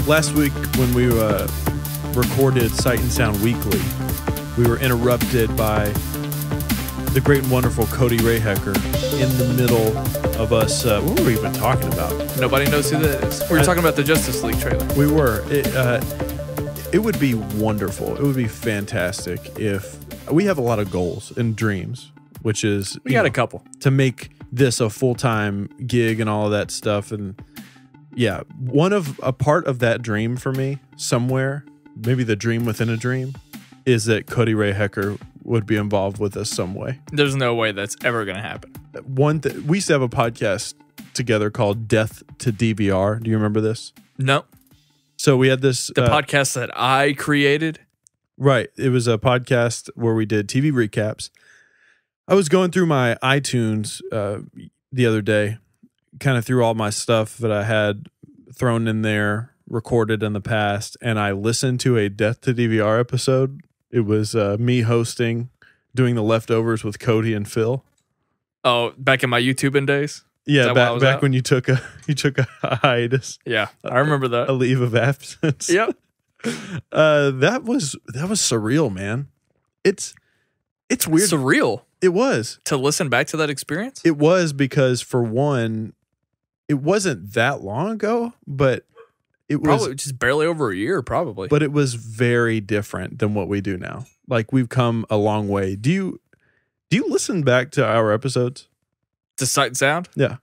Last week when we recorded Sight and Sound Weekly, we were interrupted by the great and wonderful Cody Rayhecker in the middle of us. What were we even talking about? Nobody knows who that is. We were talking about the Justice League trailer. We were. It would be wonderful. It would be fantastic if we have a lot of goals and dreams, which is we got a couple to make this a full-time gig and all of that stuff. And yeah, a part of that dream for me somewhere, maybe the dream within a dream, is that Cody Rayhecker would be involved with us some way. There's no way that's ever going to happen. We used to have a podcast together called Death to DVR. Do you remember this? No. So we had this... The podcast that I created? Right. It was a podcast where we did TV recaps. I was going through my iTunes the other day, kind of through all my stuff that I had thrown in there, recorded in the past, and I listened to a Death to DVR episode. It was me hosting, doing the leftovers with Cody and Phil. Oh, back in my YouTubing days? Yeah, back when you took a hiatus. Yeah, I remember that. A leave of absence. Yep. That was surreal, man. It's weird. Surreal. It was. To listen back to that experience? It was because, for one, it wasn't that long ago, but it was probably just barely over a year, probably. But it was very different than what we do now. Like, we've come a long way. Do you listen back to our episodes? To Sight and Sound? Yeah.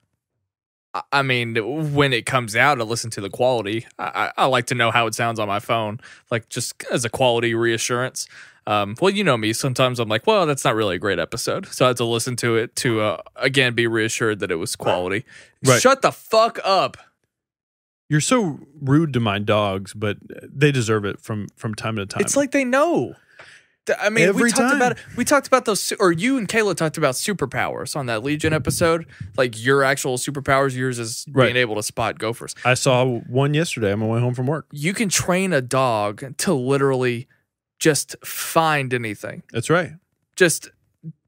I mean, when it comes out, I listen to the quality. I like to know how it sounds on my phone, like just as a quality reassurance. Well, you know me. Sometimes I'm like, well, that's not really a great episode. So I have to listen to it to, again, be reassured that it was quality. Right. Shut the fuck up. You're so rude to my dogs, but they deserve it from time to time. It's like they know. I mean, Every time. We talked about those, or you and Kayla talked about superpowers on that Legion episode. Like your actual superpowers, yours is being able to spot gophers. I saw one yesterday on my way home from work. You can train a dog to literally just find anything. That's right. Just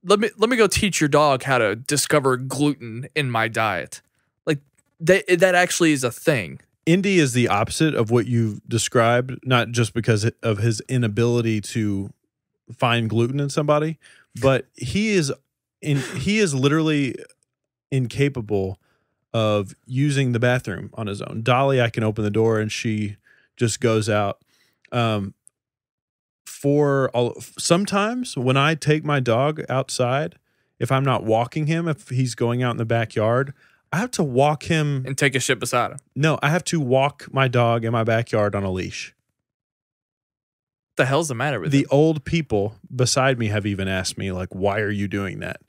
let me go teach your dog how to discover gluten in my diet. Like that actually is a thing. Indy is the opposite of what you've described, not just because of his inability to find gluten in somebody, but he is literally incapable of using the bathroom on his own. Dolly, I can open the door and she just goes out. Sometimes when I take my dog outside, if I'm not walking him, if he's going out in the backyard, I have to walk him and take a shit beside him. No, I have to walk my dog in my backyard on a leash. What the hell's the matter with the him? Old people beside me have even asked me, like, why are you doing that?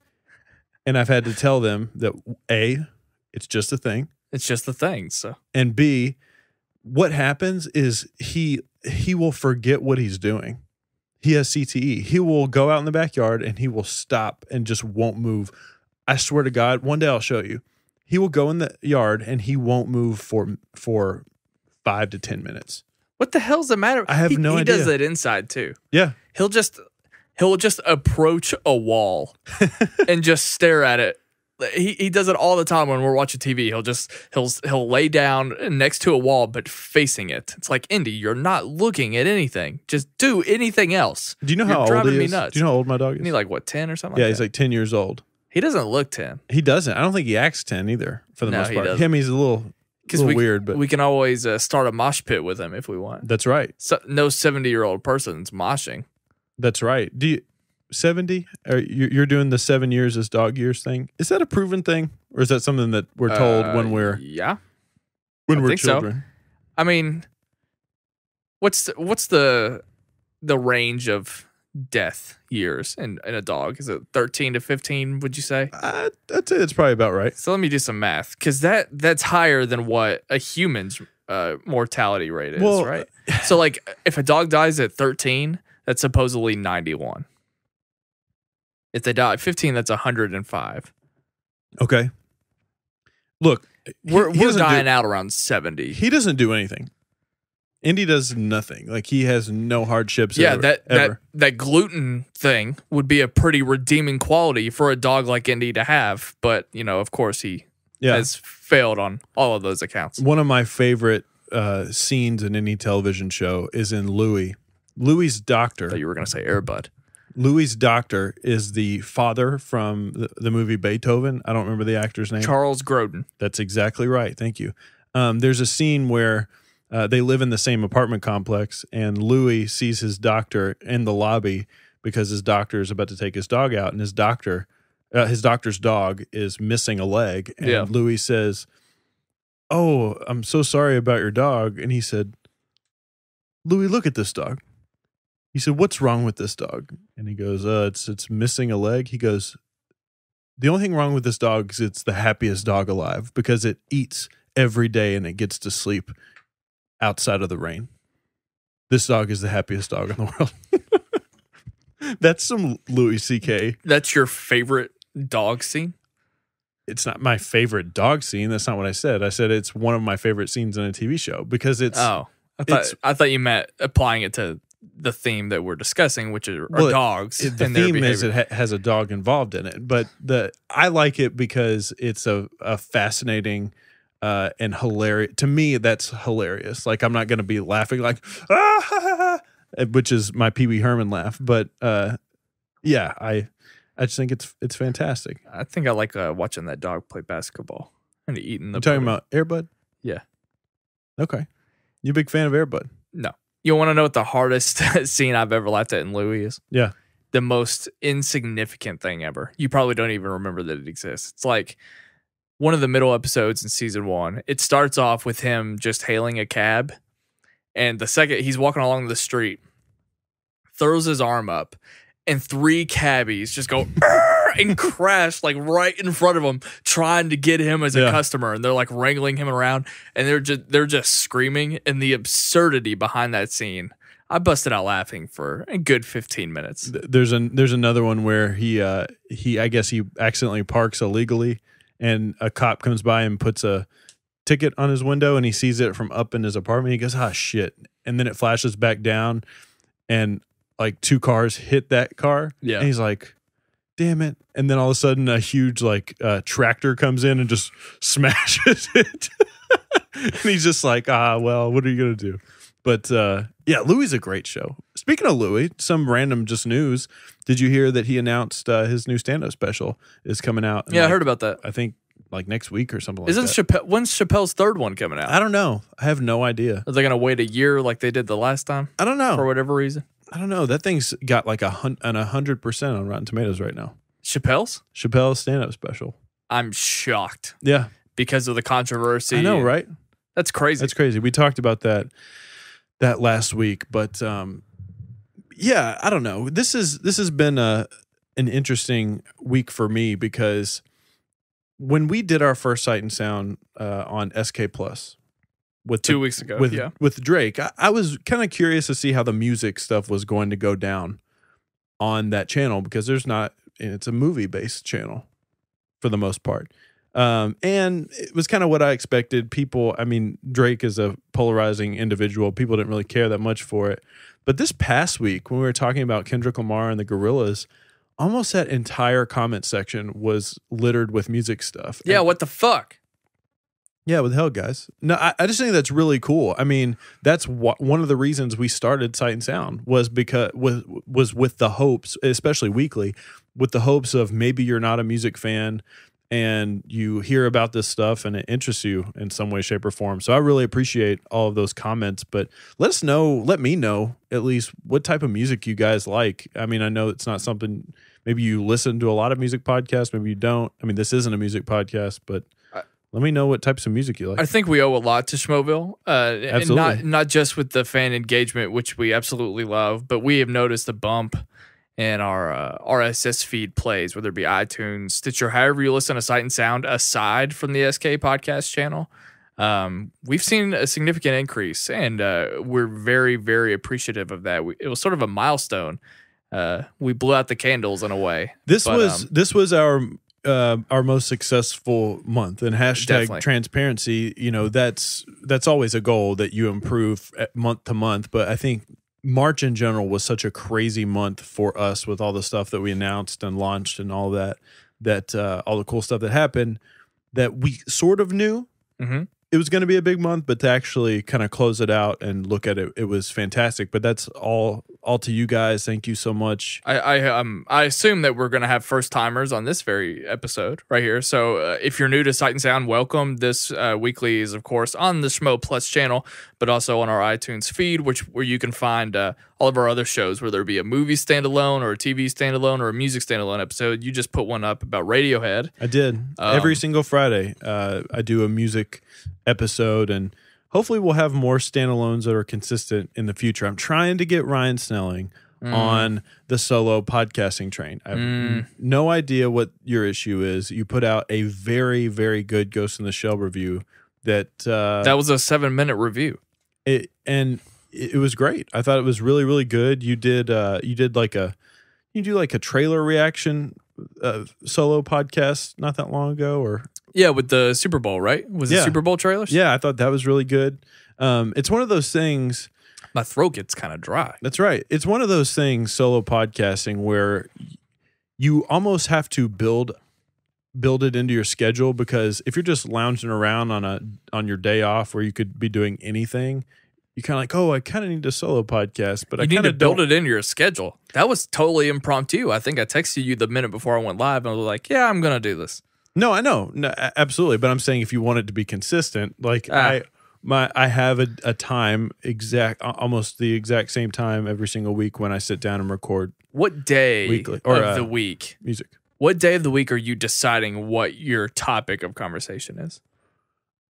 And I've had to tell them that A, it's just a thing. It's just the thing. So, and B, what happens is he will forget what he's doing. He has CTE. He will go out in the backyard and he will stop and just won't move. I swear to God, one day I'll show you. He will go in the yard and he won't move for 5 to 10 minutes. What the hell's the matter? I have no idea. He does that inside too. Yeah. He'll just approach a wall and just stare at it. He does it all the time when we're watching TV. He'll lay down next to a wall but facing it. It's like, Indy, you're not looking at anything. Just do anything else. Do you know how old he is? Do you know how old my dog is? Isn't he like, what, 10 or something? Yeah, like he's that? like 10 years old. He doesn't look 10. He doesn't. I don't think he acts 10 either, for the most part. Doesn't. He's a little weird, but we can always start a mosh pit with him if we want. That's right. So, no 70-year-old person's moshing. That's right. Do you 70? Or you're doing the 7 years as dog years thing? Is that a proven thing, or is that something that we're told when we're children? So. I mean, what's the range of death years in a dog? Is it 13 to 15, would you say? I'd say it's probably about right. So let me do some math, because that's higher than what a human's mortality rate is, right? So like if a dog dies at 13, that's supposedly 91. If they die at 15, that's 105. Okay. Look, we're dying out around 70. He doesn't do anything. Indy does nothing. Like, he has no hardships. Yeah, ever. that gluten thing would be a pretty redeeming quality for a dog like Indy to have. But, of course, he has failed on all of those accounts. One of my favorite scenes in any television show is in Louis. Louis's doctor. I thought you were going to say Air Bud. Louis's doctor is the father from the movie Beethoven. I don't remember the actor's name. Charles Grodin. That's exactly right. Thank you. There's a scene where they live in the same apartment complex, and Louis sees his doctor in the lobby because his doctor is about to take his dog out, and his doctor's dog is missing a leg. And Louis says, "Oh, I'm so sorry about your dog." And he said, "Louis, look at this dog." He said, "What's wrong with this dog?" And he goes, it's missing a leg." He goes, "The only thing wrong with this dog is it's the happiest dog alive because it eats every day and it gets to sleep outside of the rain. This dog is the happiest dog in the world." That's some Louis C.K. That's your favorite dog scene? It's not my favorite dog scene. That's not what I said. I said it's one of my favorite scenes in a TV show because it's... Oh, I thought you meant applying it to the theme that we're discussing, which are dogs. The theme is it has a dog involved in it, but I like it because it's a fascinating and hilarious. To me, that's hilarious. Like, I'm not going to be laughing like, ah, which is my Pee Wee Herman laugh. But yeah, I just think it's fantastic. I think I like watching that dog play basketball and eating the. You talking about Air Bud? Yeah. Okay. You a big fan of Air Bud? No. You want to know what the hardest scene I've ever laughed at in Louis is? Yeah. The most insignificant thing ever. You probably don't even remember that it exists. It's like one of the middle episodes in season 1. It starts off with him just hailing a cab. And the second he's walking along the street, throws his arm up, and 3 cabbies just go and crash like right in front of him, trying to get him as a customer. And they're like wrangling him around, and they're just screaming. And the absurdity behind that scene, I busted out laughing for a good 15 minutes. There's another one where he I guess he accidentally parks illegally, and a cop comes by and puts a ticket on his window, and he sees it from up in his apartment. He goes, "Ah, shit!" And then it flashes back down, and like 2 cars hit that car. Yeah, and he's like, "Damn it!" And then all of a sudden, a huge tractor comes in and just smashes it. And he's just like, well, what are you gonna do? But yeah, Louis is a great show. Speaking of Louis, some random just news. Did you hear that he announced his new stand-up special is coming out? Yeah, I heard about that. I think like next week or something Isn't like that. When's Chappelle's 3rd one coming out? I don't know. I have no idea. Are they going to wait a year like they did the last time? I don't know. For whatever reason? I don't know. That thing's got like 100% on Rotten Tomatoes right now. Chappelle's stand-up special. I'm shocked. Yeah. Because of the controversy. I know, right? That's crazy. That's crazy. We talked about that last week, but yeah, I don't know. This has been an interesting week for me because when we did our first Sight and Sound on SK Plus with 2 weeks ago, with Drake, I was kind of curious to see how the music stuff was going to go down on that channel because it's a movie-based channel for the most part. And it was kind of what I expected. Drake is a polarizing individual. People didn't really care that much for it. But this past week, when we were talking about Kendrick Lamar and the Gorillaz, almost that entire comment section was littered with music stuff. Yeah, what the fuck? Yeah, what the hell, guys? No, I just think that's really cool. I mean, that's one of the reasons we started Sight and Sound was because was with the hopes, especially weekly, with the hopes of maybe you're not a music fan and you hear about this stuff and it interests you in some way, shape, or form. So I really appreciate all of those comments, but let me know at least what type of music you guys like. I mean, I know it's not something, maybe you listen to a lot of music podcasts, maybe you don't. I mean, this isn't a music podcast, but let me know what types of music you like. I think we owe a lot to Schmoville. Absolutely. And not just with the fan engagement, which we absolutely love, but we have noticed a bump in our RSS feed plays, whether it be iTunes, Stitcher, however you listen to Sight and Sound, aside from the SK podcast channel. We've seen a significant increase, and we're very, very appreciative of that. It was sort of a milestone. We blew out the candles in a way. This was our most successful month, and hashtag Definitely. transparency. You know, that's always a goal that you improve month to month. But I think March in general was such a crazy month for us with all the stuff that we announced and launched and all that all the cool stuff that happened that we sort of knew. Mm-hmm. it was going to be a big month, but to actually kind of close it out and look at it, it was fantastic. But that's all to you guys. Thank you so much. I assume that we're going to have first timers on this very episode right here. So if you're new to Sight and Sound, welcome. This weekly is, of course, on the Schmo Plus channel, but also on our iTunes feed, where you can find all of our other shows, whether it be a movie standalone or a TV standalone or a music standalone episode. You just put one up about Radiohead. I did. Every single Friday, I do a music episode, and hopefully we'll have more standalones that are consistent in the future. I'm trying to get Ryan Snelling on the solo podcasting train. I have no idea what your issue is. You put out a very, very good Ghost in the Shell review that was a 7-minute review. It was great. I thought it was really, really good. You do like a trailer reaction solo podcast not that long ago, or yeah, with the Super Bowl, right? Was it Super Bowl trailers? Yeah, I thought that was really good. It's one of those things. My throat gets kind of dry. That's right. It's one of those things, solo podcasting, where you almost have to build it into your schedule, because if you're just lounging around on your day off where you could be doing anything, you kind of like, oh, I kind of need a solo podcast, but I need kind to of build it into your schedule. That was totally impromptu. I think I texted you the minute before I went live, and I was like, yeah, I'm going to do this. No, I know. No, absolutely. But I'm saying if you want it to be consistent, like I have a time almost the exact same time every single week when I sit down and record. What day weekly, of the week? Music. What day of the week are you deciding what your topic of conversation is?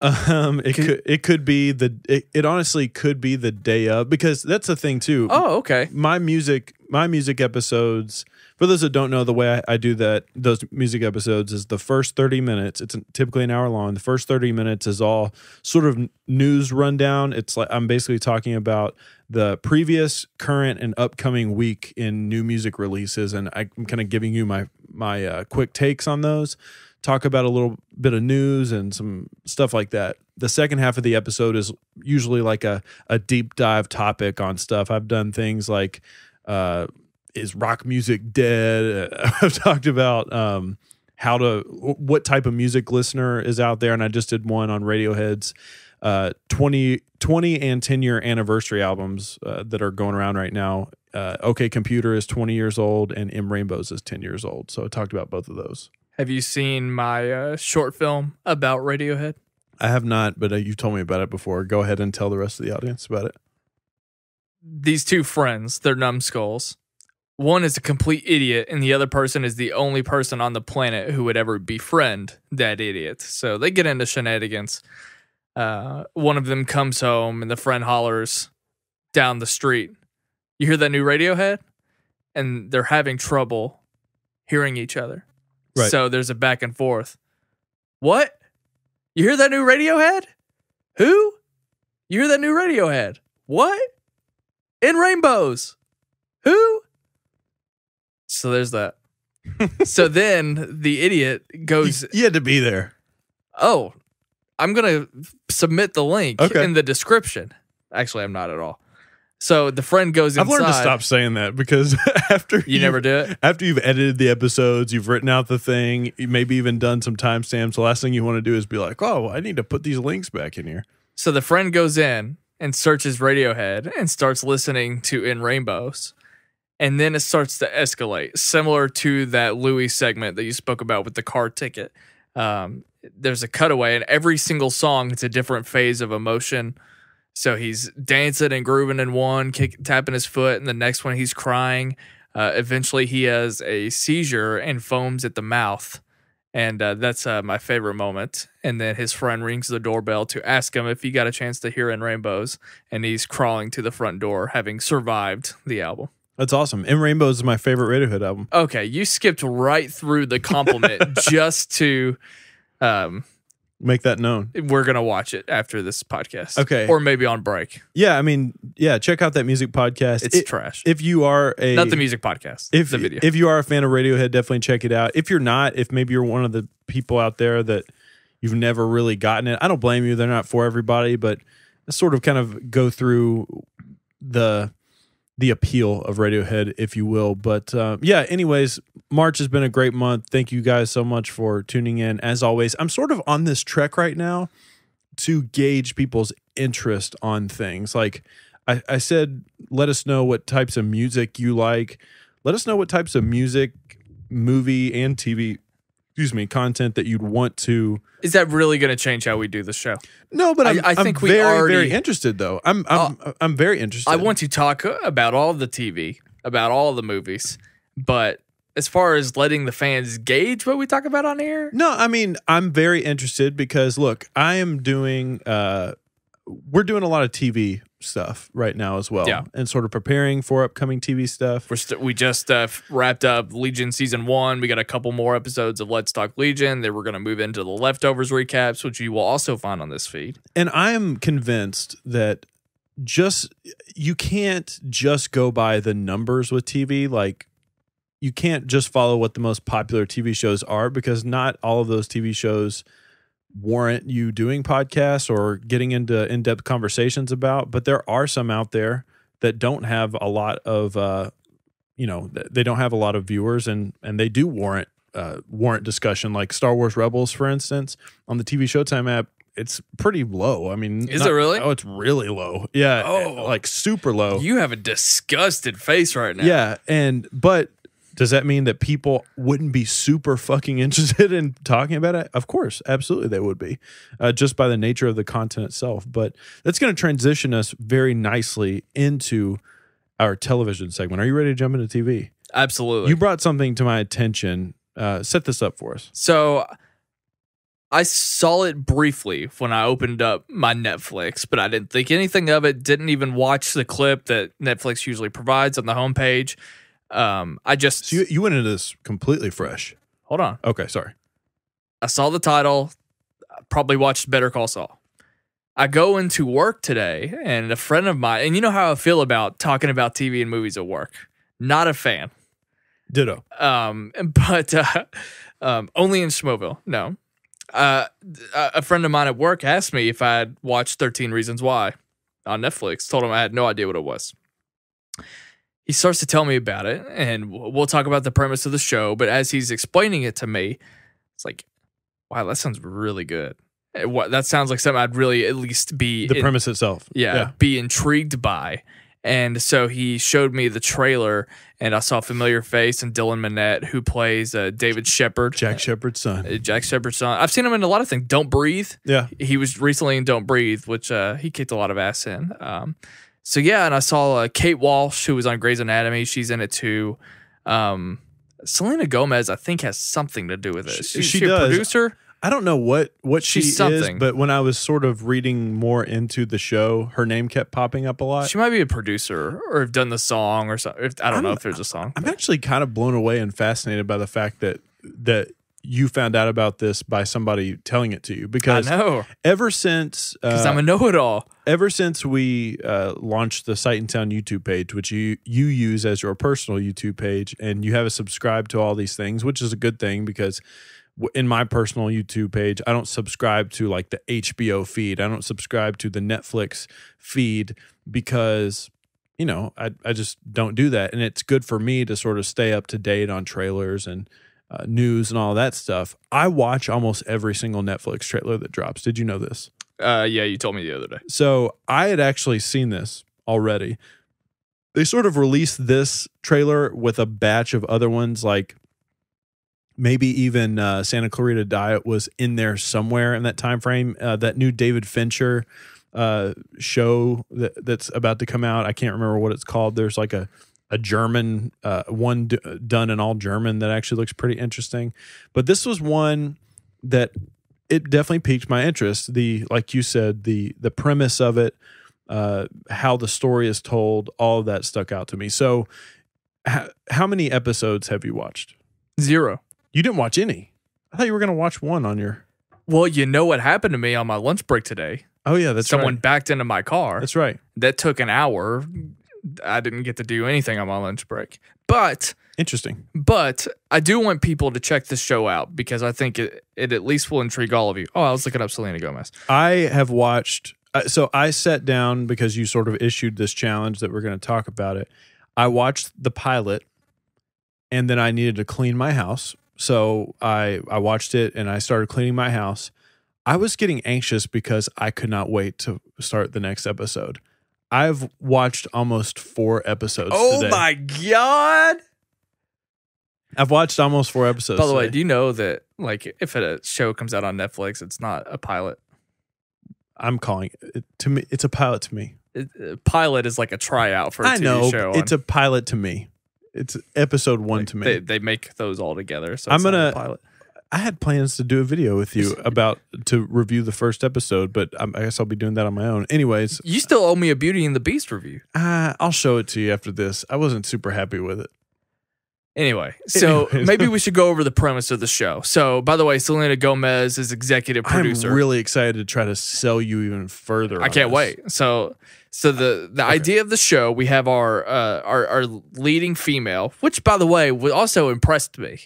It could be it honestly could be the day of, because that's the thing too. Oh, okay. My music episodes, for those that don't know, the way I do those music episodes is the first 30 minutes. It's typically an hour long. The first 30 minutes is all sort of news rundown. It's like I'm basically talking about the previous, current, and upcoming week in new music releases, and I'm kind of giving you my quick takes on those. Talk about a little bit of news and some stuff like that. The second half of the episode is usually like a deep dive topic on stuff. I've done things like, is rock music dead? I've talked about what type of music listener is out there, and I just did one on Radiohead's 20 and 10-year anniversary albums that are going around right now. OK Computer is 20 years old, and M Rainbows is 10 years old. So I talked about both of those. Have you seen my short film about Radiohead? I have not, but you've told me about it before. Go ahead and tell the rest of the audience about it. These two friends, they're numbskulls. One is a complete idiot, and the other person is the only person on the planet who would ever befriend that idiot. So they get into shenanigans. One of them comes home, and the friend hollers down the street, "You hear that new Radiohead?" And they're having trouble hearing each other. Right. So there's a back and forth. What? You hear that new Radiohead? Who? You hear that new Radiohead? What? In Rainbows. Who? So there's that. So then the idiot goes... You had to be there. Oh, I'm going to submit the link in the description. Actually, I'm not at all. So the friend goes inside. I've learned to stop saying that, because after you never do it. After you've edited the episodes, you've written out the thing, you maybe even done some timestamps. The last thing you want to do is be like, "Oh, I need to put these links back in here." So the friend goes in and searches Radiohead and starts listening to In Rainbows, and then it starts to escalate, similar to that Louis segment that you spoke about with the car ticket. There's a cutaway, and every single song, it's a different phase of emotion. So he's dancing and grooving in one, tapping his foot, and the next one he's crying. Eventually he has a seizure and foams at the mouth. And that's my favorite moment. And then his friend rings the doorbell to ask him if he got a chance to hear In Rainbows. And he's crawling to the front door, having survived the album. That's awesome. In Rainbows is my favorite Radiohead album. Okay, you skipped right through the compliment just to... make that known. We're going to watch it after this podcast. Okay. Or maybe on break. Yeah, I mean, check out that music podcast. It's trash. If you are not the music podcast, the video. If you are a fan of Radiohead, definitely check it out. If you're not, if maybe you're one of the people out there that you've never really gotten it, I don't blame you. They're not for everybody, but sort of kind of go through the appeal of Radiohead, if you will. But anyways, March has been a great month. Thank you guys so much for tuning in. As always, I'm sort of on this trek right now to gauge people's interest on things. Like I said, let us know what types of music you like. Let us know what types of music, movie, and TV, content that you'd want to. Is that really going to change how we do the show? No, but I think I'm very interested though. I'm very interested. I want to talk about all the TV, about all the movies, but as far as letting the fans gauge what we talk about on here, no, I mean, I'm very interested because look, I am doing. We're doing a lot of TV stuff right now as well, and sort of preparing for upcoming TV stuff. We just wrapped up Legion season 1. We got a couple more episodes of Let's Talk Legion. Then we're going to move into the leftovers recaps, which you will also find on this feed. And I am convinced that you can't just go by the numbers with TV. Like, you can't just follow what the most popular TV shows are, because not all of those TV shows warrant you doing podcasts or getting into in-depth conversations about. But there are some out there that don't have a lot of, they don't have a lot of viewers, and they do warrant discussion. Like Star Wars Rebels, for instance, on the TV Showtime app, it's pretty low. I mean, is it really? Oh, it's really low. Yeah. Oh, like super low. You have a disgusted face right now. Yeah. But does that mean that people wouldn't be super fucking interested in talking about it? Of course, absolutely they would be, just by the nature of the content itself. But that's going to transition us very nicely into our television segment. Are you ready to jump into TV? Absolutely. You brought something to my attention. Set this up for us. So I saw it briefly when I opened up my Netflix, but I didn't think anything of it. Didn't even watch the clip that Netflix usually provides on the homepage. So you went into this completely fresh. Hold on. Okay, sorry. I saw the title, probably watched Better Call Saul. I go into work today, and a friend of mine, and you know how I feel about talking about TV and movies at work. Not a fan. Ditto. But only in Schmoville. No. A friend of mine at work asked me if I had watched 13 Reasons Why on Netflix. Told him I had no idea what it was. He starts to tell me about it, and we'll talk about the premise of the show. But as he's explaining it to me, it's like, wow, that sounds really good. That sounds like something I'd really at least be... The premise itself. Yeah, be intrigued by. And so he showed me the trailer, and I saw a familiar face in Dylan Minnette, who plays David Shepard. Jack Shepard's son. Jack Shepard's son. I've seen him in a lot of things. Don't Breathe. Yeah. He was recently in Don't Breathe, which he kicked a lot of ass in. So yeah, and I saw Kate Walsh, who was on Grey's Anatomy. She's in it too. Selena Gomez, I think, has something to do with it. She does. A producer? I don't know what she is, something. But when I was sort of reading more into the show, her name kept popping up a lot. She might be a producer or have done the song or something. I don't know if there's a song. I'm actually kind of blown away and fascinated by the fact that you found out about this by somebody telling it to you, because I know. Ever since I'm a know-it-all. Ever since we launched the Sight and Sound YouTube page, which you use as your personal YouTube page, and you have a subscribe to all these things, which is a good thing, because in my personal YouTube page, I don't subscribe to like the HBO feed. I don't subscribe to the Netflix feed, because I just don't do that. And it's good for me to sort of stay up to date on trailers and news and all that stuff. I watch almost every single Netflix trailer that drops. Did you know this? Yeah, you told me the other day. So I had actually seen this already. They sort of released this trailer with a batch of other ones, like maybe even Santa Clarita Diet was in there somewhere in that time frame. That new David Fincher show that's about to come out. I can't remember what it's called. There's like a German one done in all German that actually looks pretty interesting. But this was one that it definitely piqued my interest. Like you said, the premise of it, how the story is told, all of that stuck out to me. So how many episodes have you watched? 0. You didn't watch any. I thought you were going to watch one on your... Well, you know what happened to me on my lunch break today? Oh, yeah, that's Someone right. backed into my car. That's right. That took an hour. I didn't get to do anything on my lunch break. But... Interesting. But I do want people to check this show out, because I think it at least will intrigue all of you. Oh, I was looking up Selena Gomez. I have watched... So I sat down because you sort of issued this challenge that we're going to talk about it. I watched the pilot, and then I needed to clean my house. So I watched it, and I started cleaning my house. I was getting anxious because I could not wait to start the next episode. I've watched almost 4 episodes today. Oh my God. I've watched almost 4 episodes By the way, today. do you know that like if a show comes out on Netflix, it's not a pilot? I'm calling it to me. It's a pilot to me. Pilot is like a tryout for a I TV know. show. It's a pilot to me. It's episode 1 to me. They make those all together. So I'm it's not gonna- a pilot. I had plans to do a video with you to review the first episode, but I guess I'll be doing that on my own. Anyways, You still owe me a Beauty and the Beast review. I'll show it to you after this. I wasn't super happy with it. Anyway, so Anyways. maybe we should go over the premise of the show. So, by the way, Selena Gomez is executive producer. I'm really excited to try to sell you even further. I can't wait. So the idea of the show, we have our leading female, which by the way also impressed me.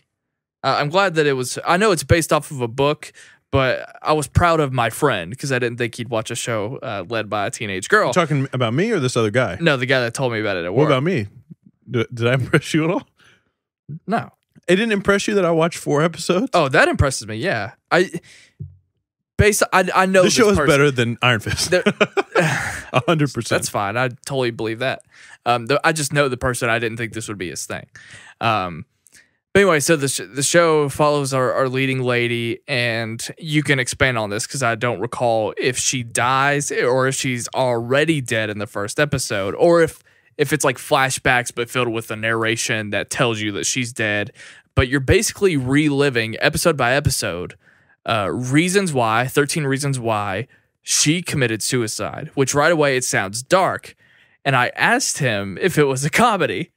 I'm glad that it was. I know it's based off of a book, but I was proud of my friend because I didn't think he'd watch a show led by a teenage girl. You talking about me or this other guy? No, the guy that told me about it at What work. about me? Did I impress you at all? No. It didn't impress you that I watched 4 episodes? Oh, that impresses me. Yeah, I know This show is person. better than Iron Fist. 100%. That's fine. I totally believe that. I just know the person. I didn't think this would be his thing. But anyway, so the show follows our leading lady, and you can expand on this because I don't recall if she dies or if she's already dead in the first episode, or if it's like flashbacks but filled with a narration that tells you that she's dead. But you're basically reliving episode by episode 13 reasons why she committed suicide, which right away it sounds dark. And I asked him if it was a comedy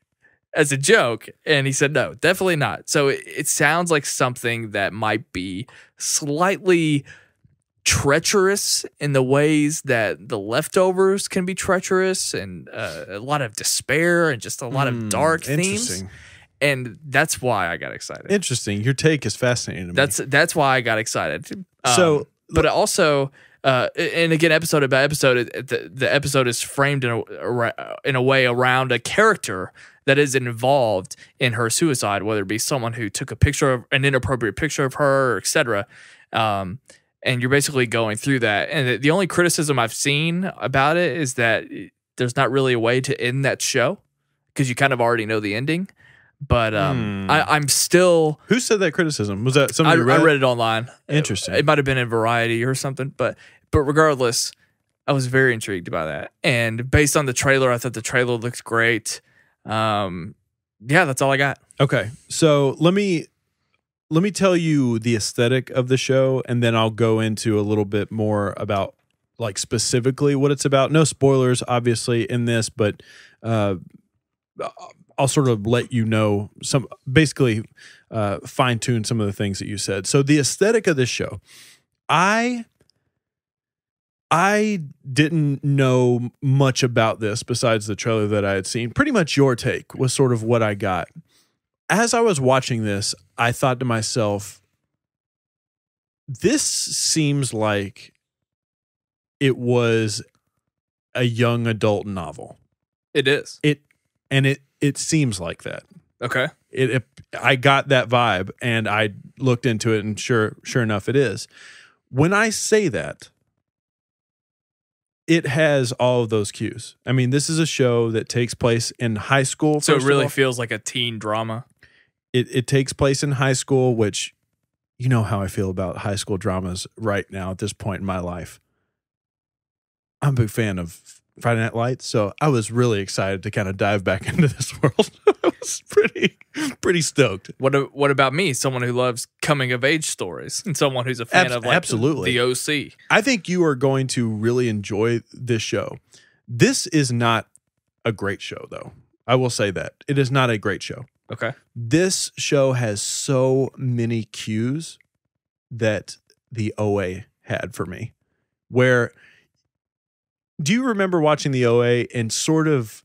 as a joke, and he said no, definitely not. So it sounds like something that might be slightly treacherous in the ways that The Leftovers can be treacherous, and a lot of despair and just a lot of dark themes. Interesting. And that's why I got excited. Interesting. Your take is fascinating to me. That's why I got excited. But it also, and again, episode by episode, the episode is framed in a way around a character that is involved in her suicide, whether it be someone who took an inappropriate picture of her, etc. And you're basically going through that. And the only criticism I've seen about it is that there's not really a way to end that show because you kind of already know the ending. But I'm still. Who said that criticism? Was that something you read? I read it online. Interesting. It might have been in Variety or something. But regardless, I was very intrigued by that. And based on the trailer, I thought the trailer looked great. Yeah, that's all I got. Okay. So let me tell you the aesthetic of the show, and then I'll go into a little bit more about like specifically what it's about. No spoilers, obviously, in this, but I'll sort of let you know some, basically fine tune some of the things that you said. So the aesthetic of this show, I didn't know much about this besides the trailer that I had seen. Pretty much your take was sort of what I got. As I was watching this, I thought to myself, this seems like it was a young adult novel. It is. It seems like that. Okay. I got that vibe, and I looked into it, and sure enough, it is. When I say that, it has all of those cues. I mean, this is a show that takes place in high school. So it first of really all. feels like a teen drama. It takes place in high school, which you know how I feel about high school dramas right now at this point in my life. I'm a big fan of Friday Night Lights, so I was really excited to kind of dive back into this world. I was pretty stoked. What about me, someone who loves coming of age stories and someone who's a fan of like absolutely. the OC? I think you are going to really enjoy this show. This is not a great show, though. I will say that. It is not a great show. Okay. This show has so many cues that the OA had for me. Where, do you remember watching the OA and sort of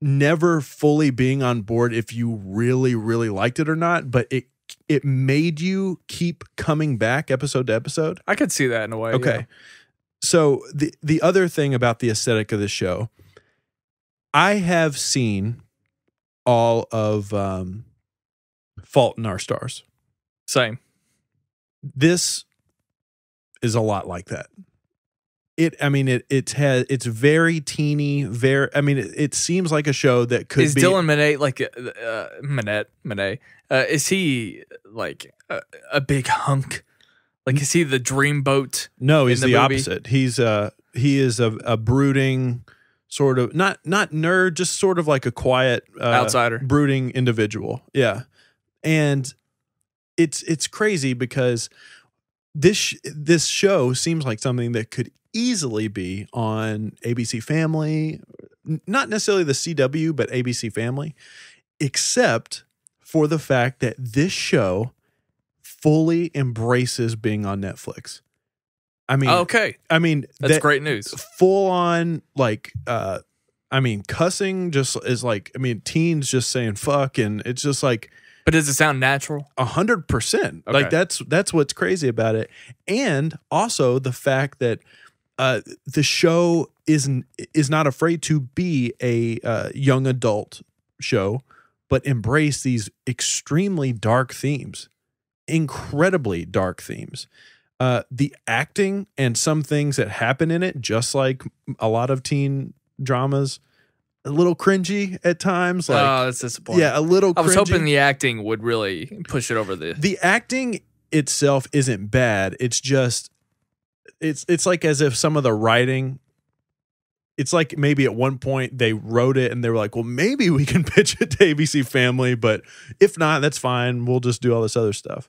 never fully being on board if you really, really liked it or not, but it made you keep coming back episode to episode? I could see that in a way. Okay. Yeah. So the other thing about the aesthetic of the show, I have seen all of Fault in Our Stars. Same. This is a lot like that. It's very teeny, it seems like a show that could is be. Dylan Minnette like Minnette? Is he like a big hunk? Like, is he the dreamboat? No, he's the movie? opposite. He is a brooding sort of not nerd, just sort of like a quiet outsider, brooding individual. Yeah, and it's crazy because this show seems like something that could easily be on ABC Family, not necessarily the CW, but ABC Family, except for the fact that this show fully embraces being on Netflix. I mean, okay. I mean, that's great news. Full on, like, cussing just is like, teens just saying fuck, and it's just like. But does it sound natural? 100%. Okay. Like that's what's crazy about it, and also the fact that the show is not afraid to be a young adult show, but embrace these extremely dark themes, incredibly dark themes. The acting and some things that happen in it, just like a lot of teen dramas, a little cringy at times. Like, oh, that's disappointing. Yeah, a little cringy. I was hoping the acting would really push it over The acting itself isn't bad. It's just, it's like as if some of the writing, it's like maybe at one point they wrote it and they were like, well, maybe we can pitch it to ABC Family, but if not, that's fine. We'll just do all this other stuff.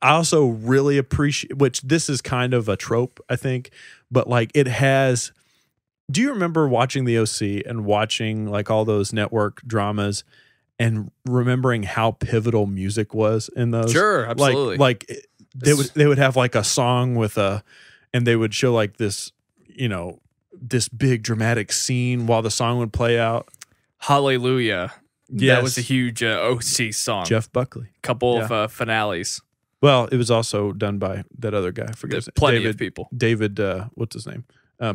I also really appreciate, which this is kind of a trope, I think, but like it has. Do you remember watching The OC and watching like all those network dramas and remembering how pivotal music was in those? Sure, absolutely. Like they would have like a song and they would show like this, this big dramatic scene while the song would play out. Hallelujah. Yes. That was a huge OC song. Jeff Buckley. Couple of finales. Well, it was also done by that other guy. I forget his name. Plenty of people. David, what's his name?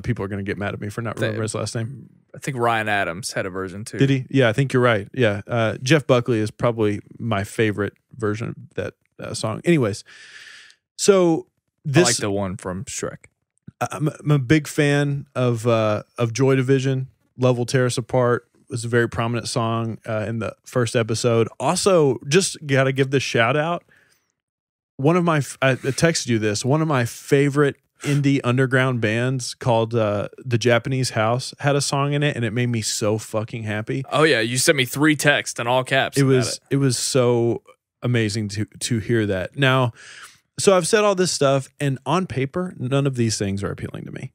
People are going to get mad at me for not remembering his last name. I think Ryan Adams had a version too. Did he? Yeah, I think you're right. Yeah. Jeff Buckley is probably my favorite version of that song. Anyways, so this. I like the one from Shrek. I'm a big fan of Joy Division. Love Will Tear Us Apart was a very prominent song in the first episode. Also, just got to give this shout out. I texted you this. One of my favorite indie underground bands called The Japanese House had a song in it, and it made me so fucking happy. Oh yeah, you sent me 3 texts in all caps. It was so amazing to hear that. Now, so I've said all this stuff, and on paper, none of these things are appealing to me.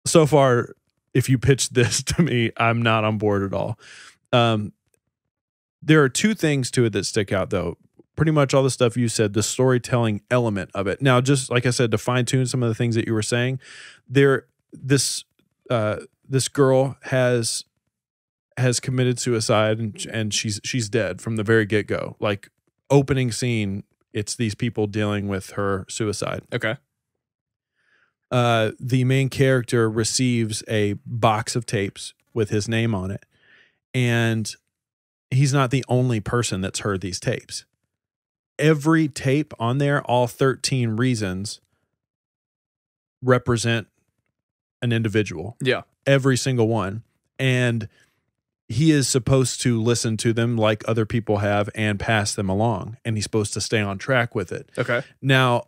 So far, if you pitch this to me, I'm not on board at all. There are 2 things to it that stick out, though. Pretty much all the stuff you said, the storytelling element of it. Now, just like I said, to fine tune some of the things that you were saying, this girl has committed suicide and she's dead from the very get go. Like opening scene, it's these people dealing with her suicide. Okay. The main character receives a box of tapes with his name on it, and he's not the only person that's heard these tapes. Every tape on there, all 13 reasons, represent an individual. Yeah. Every single one. And he is supposed to listen to them like other people have and pass them along. And he's supposed to stay on track with it. Okay. Now,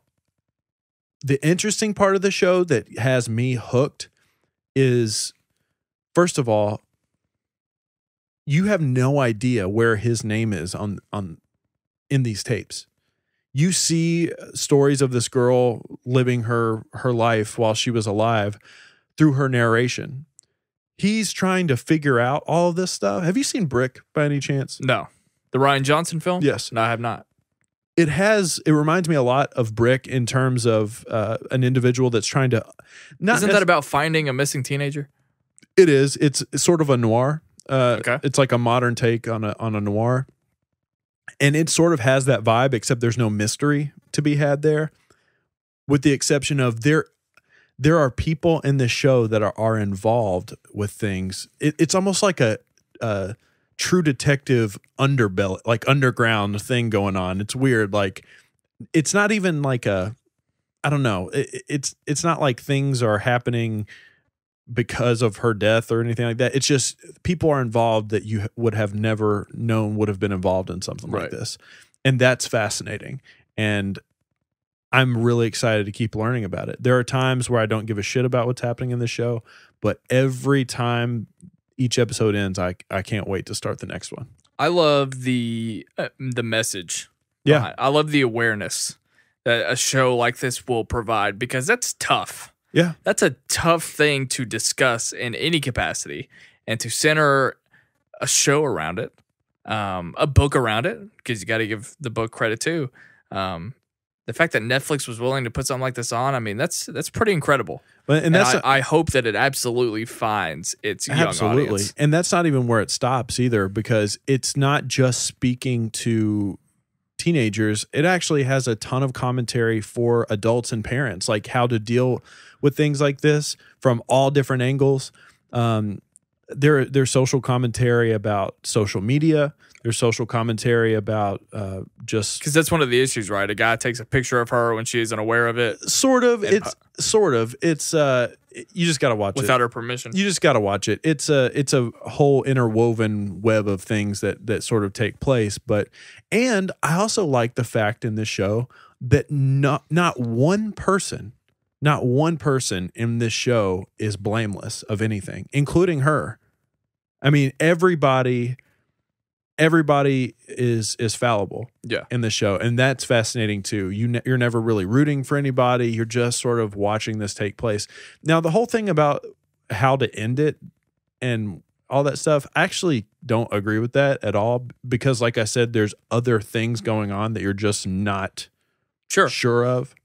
the interesting part of the show that has me hooked is, first of all, you have no idea where his name is in these tapes. You see stories of this girl living her life while she was alive through her narration. He's trying to figure out all of this stuff. Have you seen Brick by any chance? No. The Rian Johnson film? Yes. No, I have not. It reminds me a lot of Brick in terms of an individual that's trying to... Isn't that about finding a missing teenager? It is. It's sort of a noir. Okay. It's like a modern take on a noir. And it sort of has that vibe, except there's no mystery to be had there, with the exception of there are people in this show that are involved with things. It's almost like a True Detective underbelly, like underground thing going on. It's weird. Like it's not even like I don't know. It's not like things are happening because of her death or anything like that. It's just people are involved that you would have never known would have been involved in something like this. And that's fascinating. And I'm really excited to keep learning about it. There are times where I don't give a shit about what's happening in the show, but every time each episode ends, I can't wait to start the next one. I love the message. Yeah. I love the awareness that a show like this will provide, because that's tough. Yeah. That's a tough thing to discuss in any capacity, and to center a show around it, a book around it, because you got to give the book credit too. The fact that Netflix was willing to put something like this on, I mean, that's pretty incredible. And I hope that it absolutely finds its young audience. And that's not even where it stops either, because it's not just speaking to teenagers. It actually has a ton of commentary for adults and parents, like how to deal with things like this from all different angles. There's social commentary about social media. There's social commentary about just because that's one of the issues, right? A guy takes a picture of her when she isn't aware of it. Sort of. It's you just got to watch it without her permission. You just got to watch it. It's a whole interwoven web of things that sort of take place. And I also like the fact in this show that not one person in this show is blameless of anything, including her. I mean, everybody is fallible in the show, and that's fascinating too. You're never really rooting for anybody. You're just sort of watching this take place. Now, the whole thing about how to end it and all that stuff, I actually don't agree with that at all, because like I said, there's other things going on that you're just not sure of.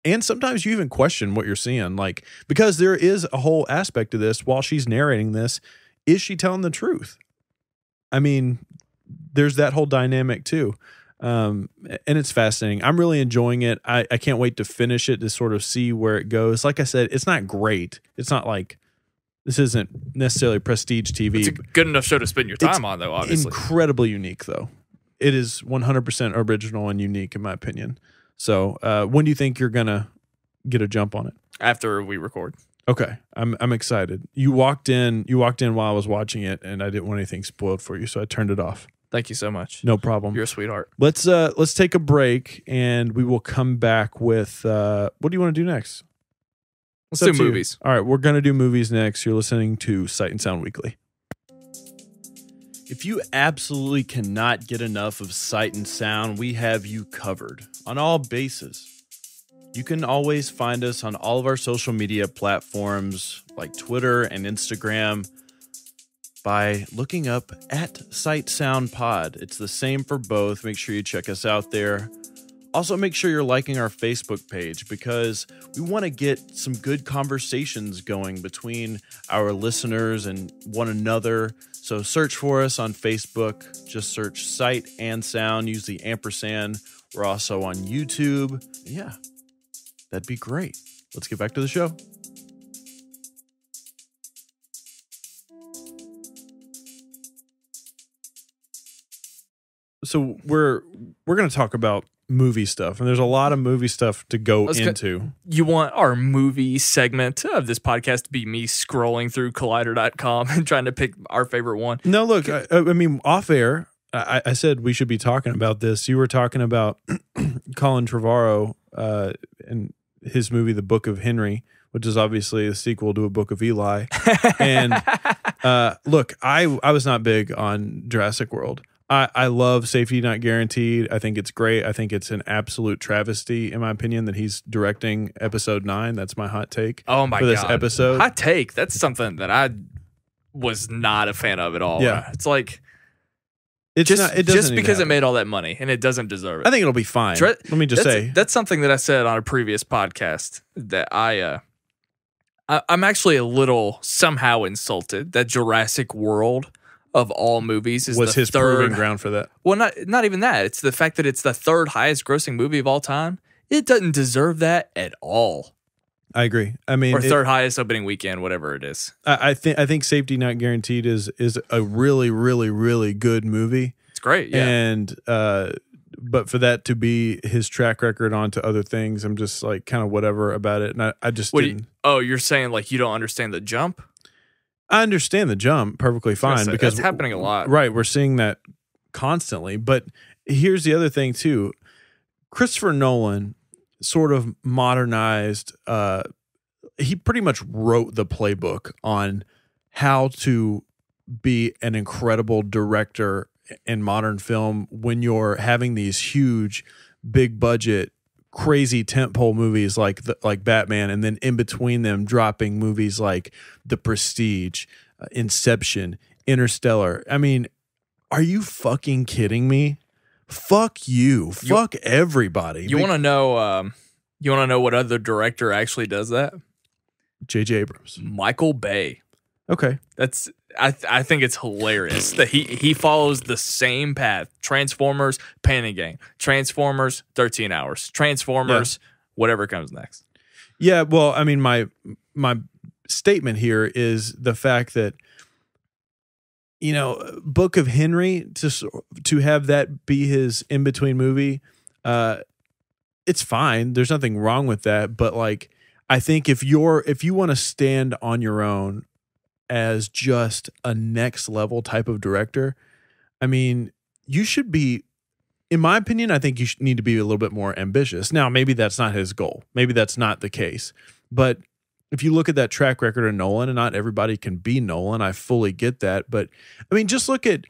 And sometimes you even question what you're seeing, like, because there is a whole aspect of this while she's narrating this. Is she telling the truth? I mean, there's that whole dynamic too. And it's fascinating. I'm really enjoying it. I can't wait to finish it to sort of see where it goes. Like I said, it's not great. It's not like, this isn't necessarily prestige TV. It's a good enough show to spend your time on, though, obviously. Incredibly unique, though. It is 100% original and unique, in my opinion. So when do you think you're going to get a jump on it? After we record. Okay, I'm excited. You walked in while I was watching it, and I didn't want anything spoiled for you, so I turned it off. Thank you so much. No problem. You're a sweetheart. Let's take a break, and we will come back with what do you want to do next? Let's do movies. All right, we're gonna do movies next. You're listening to Sight and Sound Weekly. If you absolutely cannot get enough of Sight and Sound, we have you covered on all bases. You can always find us on all of our social media platforms like Twitter and Instagram by looking up @SightSoundPod. It's the same for both. Make sure you check us out there. Also, make sure you're liking our Facebook page, because we want to get some good conversations going between our listeners and one another. So search for us on Facebook. Just search Sight and Sound. Use the ampersand. We're also on YouTube. Yeah. That'd be great. Let's get back to the show. So we're going to talk about movie stuff, and there's a lot of movie stuff to go into. You want our movie segment of this podcast to be me scrolling through Collider.com and trying to pick our favorite one? No, look, I mean, off air, I said we should be talking about this. You were talking about Colin Trevorrow and his movie, The Book of Henry, which is obviously a sequel to A Book of Eli. And look, I was not big on Jurassic World. I love Safety Not Guaranteed. I think it's great. I think it's an absolute travesty, in my opinion, that he's directing episode 9. That's my hot take. Oh my God. For this episode. Hot take. That's something that I was not a fan of at all. Yeah. It's like, it just because it made all that money, and it doesn't deserve it. I think it'll be fine. Let me just say. That's something that I said on a previous podcast, that I'm actually a little somehow insulted that Jurassic World of all movies was his proving ground for that. Well, not even that. It's the fact that it's the third highest grossing movie of all time. It doesn't deserve that at all. I agree. I mean, or third highest opening weekend, whatever it is. I think Safety Not Guaranteed is a really, really, really good movie. It's great. Yeah. And but for that to be his track record onto other things, I'm just like kind of whatever about it. And I just didn't. You're saying like you don't understand the jump? I understand the jump perfectly fine because it's happening a lot. Right. We're seeing that constantly. But here's the other thing too. Christopher Nolan sort of modernized, he pretty much wrote the playbook on how to be an incredible director in modern film when you're having these huge, big budget, crazy tentpole movies like Batman, and then in between them dropping movies like The Prestige, Inception, Interstellar. I mean, are you fucking kidding me? Fuck you. Fuck everybody. You want to know? You want to know what other director actually does that? J.J. Abrams. Michael Bay. Okay, that's. I think it's hilarious that he follows the same path. Transformers, Pain and Gain. Transformers, 13 Hours. Transformers, whatever comes next. Yeah, well, I mean, my statement here is the fact that, you know, Book of Henry, to have that be his in between movie, it's fine. There's nothing wrong with that. But like, I think if you want to stand on your own as just a next level type of director, I mean, you should be, in my opinion, I think you need to be a little bit more ambitious. Now, maybe that's not his goal. Maybe that's not the case. But if you look at that track record of Nolan, and not everybody can be Nolan, I fully get that. But I mean, just look at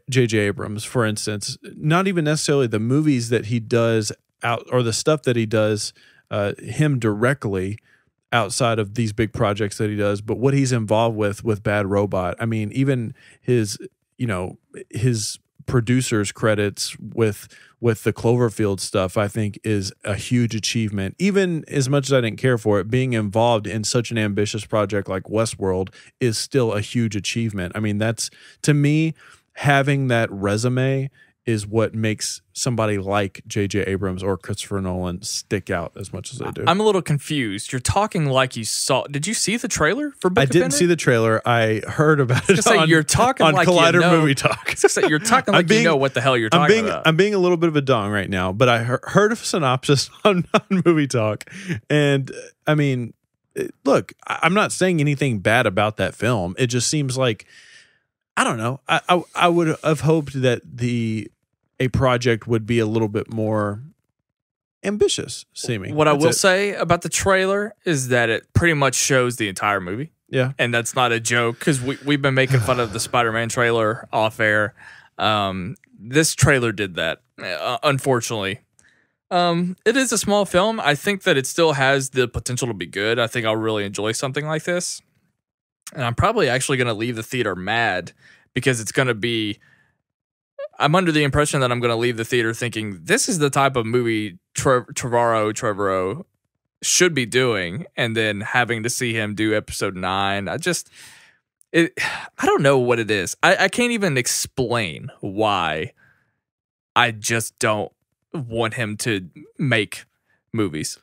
J.J. Abrams, for instance. Not even necessarily the movies that he does out, or the stuff that he does him directly outside of these big projects that he does, but what he's involved with Bad Robot. I mean, even his producer's credits with the Cloverfield stuff, I think is a huge achievement. Even as much as I didn't care for it, being involved in such an ambitious project like Westworld is still a huge achievement. I mean, that's, to me, having that resume is what makes somebody like J.J. Abrams or Christopher Nolan stick out as much as they do. I'm a little confused. You're talking like you saw. Did you see the trailer for Book of Henry? I didn't see the trailer. I heard about it you're talking on like Collider you know, Movie Talk. You're talking like you know what the hell you're talking about. I'm being a little bit of a dong right now, but I heard a synopsis on Movie Talk. And I mean, look, I'm not saying anything bad about that film. It just seems like, I don't know. I would have hoped that a project would be a little bit more ambitious seeming. What I will say about the trailer is that it pretty much shows the entire movie. Yeah. And that's not a joke, because we've been making fun of the Spider-Man trailer off air. This trailer did that, unfortunately. It is a small film. I think that it still has the potential to be good. I think I'll really enjoy something like this. And I'm probably actually going to leave the theater mad, because it's going to be... I'm under the impression that I'm going to leave the theater thinking this is the type of movie Trevorrow should be doing, and then having to see him do episode 9. I don't know what it is. I can't even explain why I just don't want him to make movies.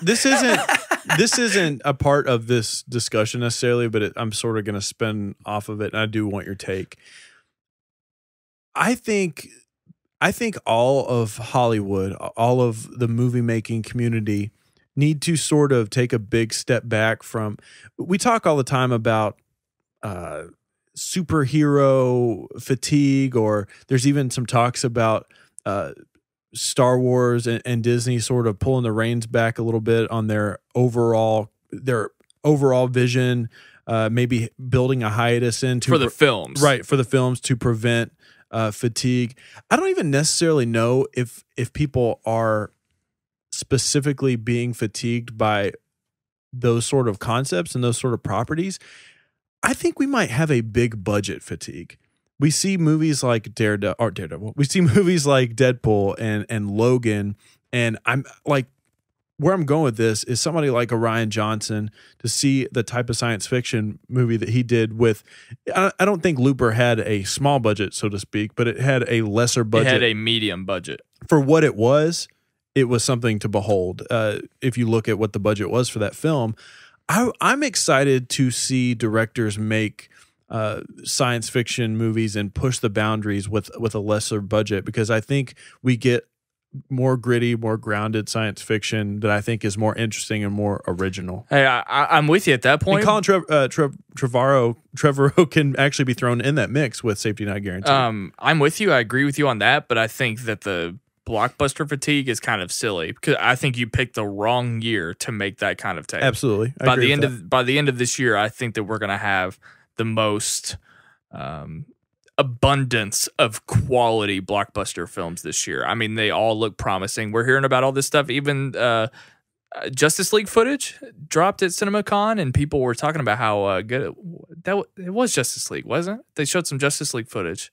This isn't a part of this discussion necessarily, but I'm sort of going to spin off of it, and I do want your take. I think all of Hollywood, all of the movie making community need to sort of take a big step back from, we talk all the time about superhero fatigue, or there's even some talks about Star Wars and Disney sort of pulling the reins back a little bit on their overall vision, maybe building a hiatus into for the films, right? For the films, to prevent fatigue. I don't even necessarily know if people are specifically being fatigued by those sort of concepts and those sort of properties. I think we might have a big budget fatigue. We see movies like Daredevil. We see movies like Deadpool and Logan, and I'm like, where I'm going with this is somebody like a Rian Johnson, to see the type of science fiction movie that he did with, I don't think Looper had a small budget, so to speak, but it had a lesser budget. It had a medium budget. For what it was something to behold. If you look at what the budget was for that film, I'm excited to see directors make science fiction movies and push the boundaries with a lesser budget, because I think we get more gritty, more grounded science fiction that I think is more interesting and more original. Hey, I'm with you at that point. And Colin Trevorrow can actually be thrown in that mix with Safety Not Guaranteed. I'm with you. I agree with you on that, but I think that the blockbuster fatigue is kind of silly because I think you picked the wrong year to make that kind of take. Absolutely. By the end of this year, I think that we're going to have the most abundance of quality blockbuster films this year. I mean, they all look promising. We're hearing about all this stuff. Even Justice League footage dropped at CinemaCon, and people were talking about how good it was. Justice League, wasn't it? They showed some Justice League footage,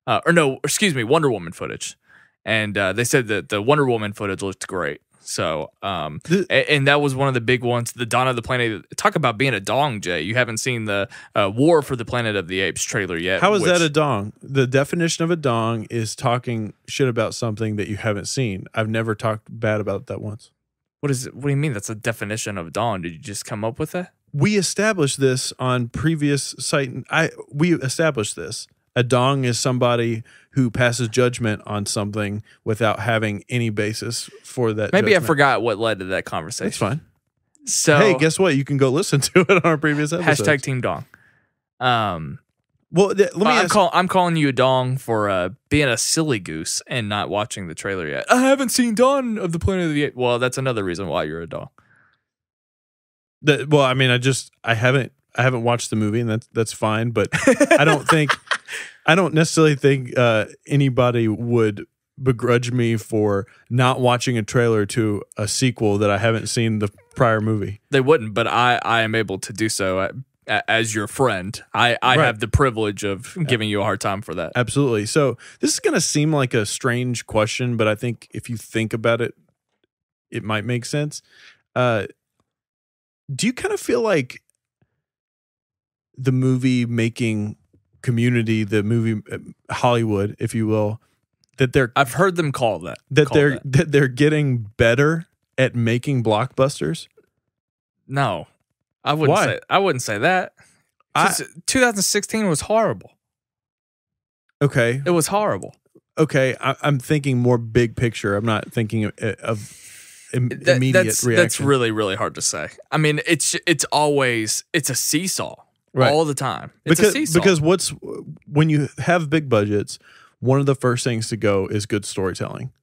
Wonder Woman footage, and they said that the Wonder Woman footage looked great. So, and that was one of the big ones, the Dawn of the Planet. Talk about being a dong, Jay. You haven't seen the War for the Planet of the Apes trailer yet. How is that a dong? The definition of a dong is talking shit about something that you haven't seen. I've never talked bad about that once. What is it? What do you mean that's a definition of dong? Did you just come up with that? We established this on previous site. We established this. A dong is somebody who passes judgment on something without having any basis for that. Maybe judgment. I forgot what led to that conversation. That's fine. So, hey, guess what? You can go listen to it on our previous episode. Hashtag Team Dong. Well, let me ask. I'm calling you a dong for being a silly goose and not watching the trailer yet. I haven't seen Dawn of the Planet of the Apes. Well, that's another reason why you're a dong. Well, I mean, I haven't watched the movie, and that's fine. But I don't necessarily think anybody would begrudge me for not watching a trailer to a sequel that I haven't seen the prior movie. They wouldn't, but I am able to do so as your friend. I Right. have the privilege of giving you a hard time for that. Absolutely. So this is going to seem like a strange question, but I think if you think about it, it might make sense. Do you kind of feel like the movie making community, the movie Hollywood, if you will, that I've heard them call that. that they're getting better at making blockbusters? No, I wouldn't Why? say. I wouldn't say that. 2016 was horrible. Okay. It was horrible. Okay. I'm thinking more big picture. I'm not thinking of immediate reaction. That's really, really hard to say. I mean, it's a seesaw. Right. All the time. It's a seesaw. Because when you have big budgets, one of the first things to go is good storytelling.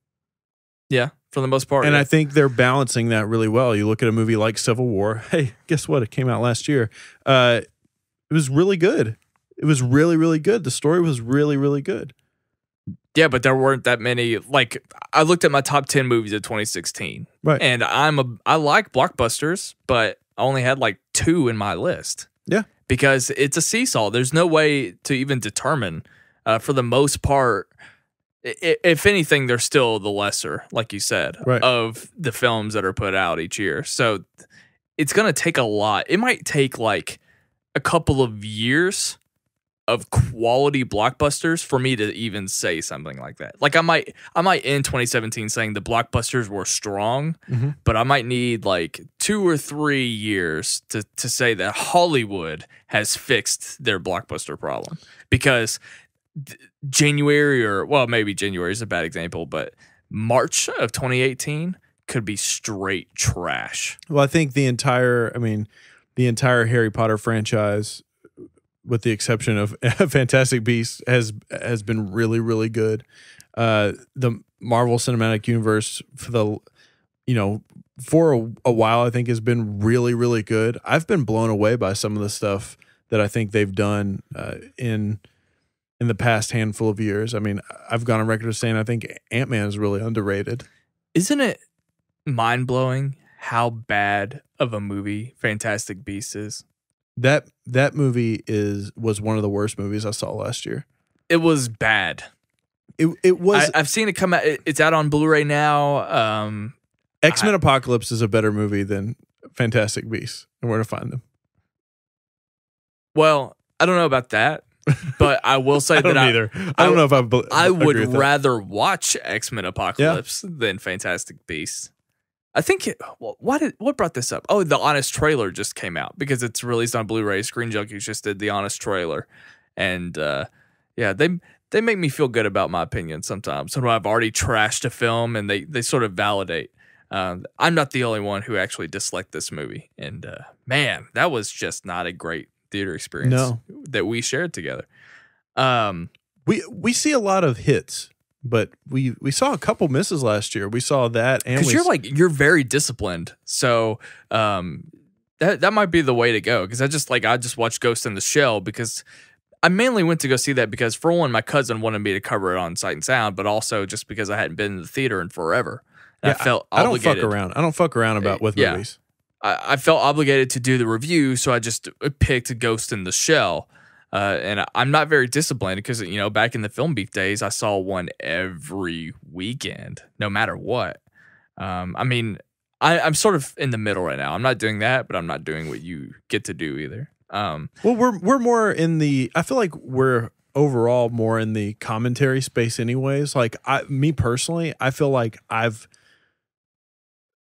Yeah, for the most part. And yeah. I think they're balancing that really well. You look at a movie like Civil War. Hey, guess what? It came out last year. It was really good. It was really, really good. The story was really, really good. Yeah, but there weren't that many. Like, I looked at my top 10 movies of 2016. Right. And I like blockbusters, but I only had like 2 in my list. Yeah. Because it's a seesaw. There's no way to even determine. For the most part, if anything, they're still the lesser, like you said, right. of the films that are put out each year. So it's going to take a lot. It might take like a couple of years of quality blockbusters for me to even say something like that. Like I might end 2017 saying the blockbusters were strong, but I might need like 2 or 3 years to say that Hollywood has fixed their blockbuster problem. Because January, or well, maybe January is a bad example, but March of 2018 could be straight trash. Well, I think the entire Harry Potter franchise, with the exception of Fantastic Beasts, has been really, really good. The Marvel Cinematic Universe for a while, I think, has been really, really good. I've been blown away by some of the stuff that I think they've done in the past handful of years. I mean, I've gone on record as saying I think Ant-Man is really underrated. Isn't it mind-blowing how bad of a movie Fantastic Beasts is? That movie was one of the worst movies I saw last year. It was bad. It was. I've seen it come out. It's out on Blu-ray now. X-Men Apocalypse is a better movie than Fantastic Beasts, and where to find them. Well, I don't know about that, but I will say I don't either. I don't know if I would agree with rather watch X-Men Apocalypse than Fantastic Beasts. I think what brought this up? Oh, the Honest trailer just came out because it's released on Blu-ray. Screen Junkies just did the Honest trailer, and yeah, they make me feel good about my opinion sometimes. When I've already trashed a film, and they sort of validate. I'm not the only one who actually disliked this movie, and man, that was just not a great theater experience that we shared together. We see a lot of hits. But we saw a couple misses last year. We saw that, and because you're very disciplined, so that might be the way to go. Because I just watched Ghost in the Shell because I mainly went to go see that because, for one, my cousin wanted me to cover it on Sight and Sound, but also just because I hadn't been in the theater in forever. I felt obligated. I don't fuck around with movies. I felt obligated to do the review, so I just picked Ghost in the Shell. And I'm not very disciplined because, back in the Film Beef days, I saw one every weekend, no matter what. I mean, I'm sort of in the middle right now. I'm not doing that, but I'm not doing what you get to do either. Well, we're more in the. I feel like we're overall more in the commentary space, anyways. Like me personally, I feel like I've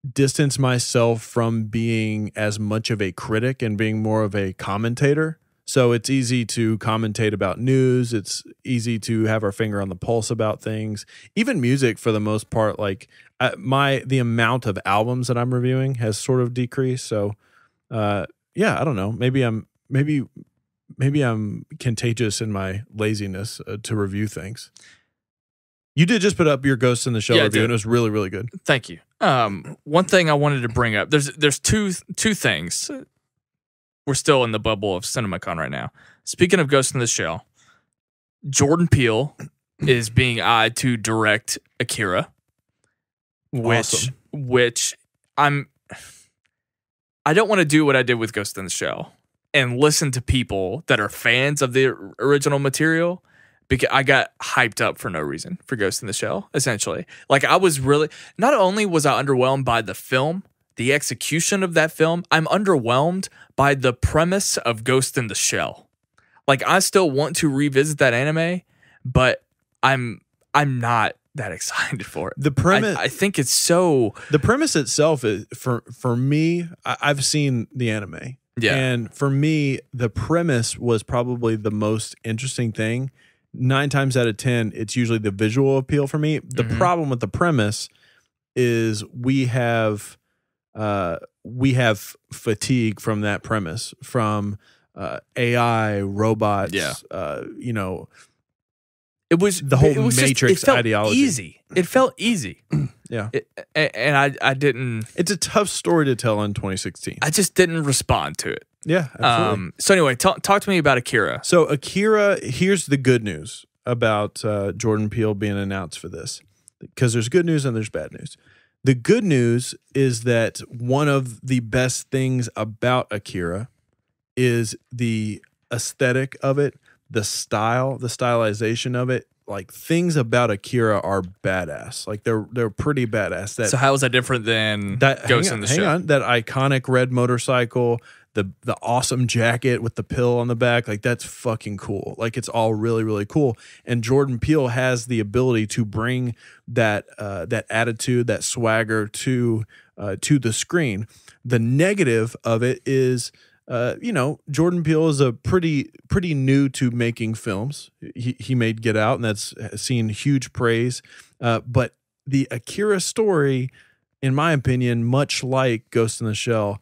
distanced myself from being as much of a critic and being more of a commentator. So it's easy to commentate about news. It's easy to have our finger on the pulse about things. Even music, for the most part, like the amount of albums that I'm reviewing has sort of decreased. So, yeah, I don't know. Maybe I'm contagious in my laziness to review things. You did just put up your Ghost in the Shell review, and it was really, really good. Thank you. One thing I wanted to bring up. There's two things. We're still in the bubble of CinemaCon right now. Speaking of Ghost in the Shell, Jordan Peele is being eyed to direct Akira, which I don't want to do what I did with Ghost in the Shell and listen to people that are fans of the original material, because I got hyped up for no reason for Ghost in the Shell, essentially. Like, I was really, not only was I underwhelmed by the film, the execution of that film, I'm underwhelmed by the premise of Ghost in the Shell. Like, I still want to revisit that anime, but I'm not that excited for it. The premise, I think it's so. The premise itself is for me. I've seen the anime, and for me, the premise was probably the most interesting thing. 9 times out of 10, it's usually the visual appeal for me. The problem with the premise is we have fatigue from that premise, from AI, robots. It was the whole Matrix ideology. It felt easy. Yeah, and I didn't. It's a tough story to tell in 2016. I just didn't respond to it. Yeah, absolutely. So anyway, talk to me about Akira. So Akira, here's the good news about Jordan Peele being announced for this, because there's good news and there's bad news. The good news is that one of the best things about Akira is the aesthetic of it, the style, the stylization of it. Like, things about Akira are badass. Like, they're pretty badass. So how is that different than Ghost in the Shell? Hang on, that iconic red motorcycle, the awesome jacket with the pill on the back, like, that's fucking cool. Like, it's all really, really cool. And Jordan Peele has the ability to bring that attitude, that swagger to the screen. The negative of it is, Jordan Peele is a pretty new to making films. He made Get Out, and that's seen huge praise. But the Akira story, in my opinion, much like Ghost in the Shell,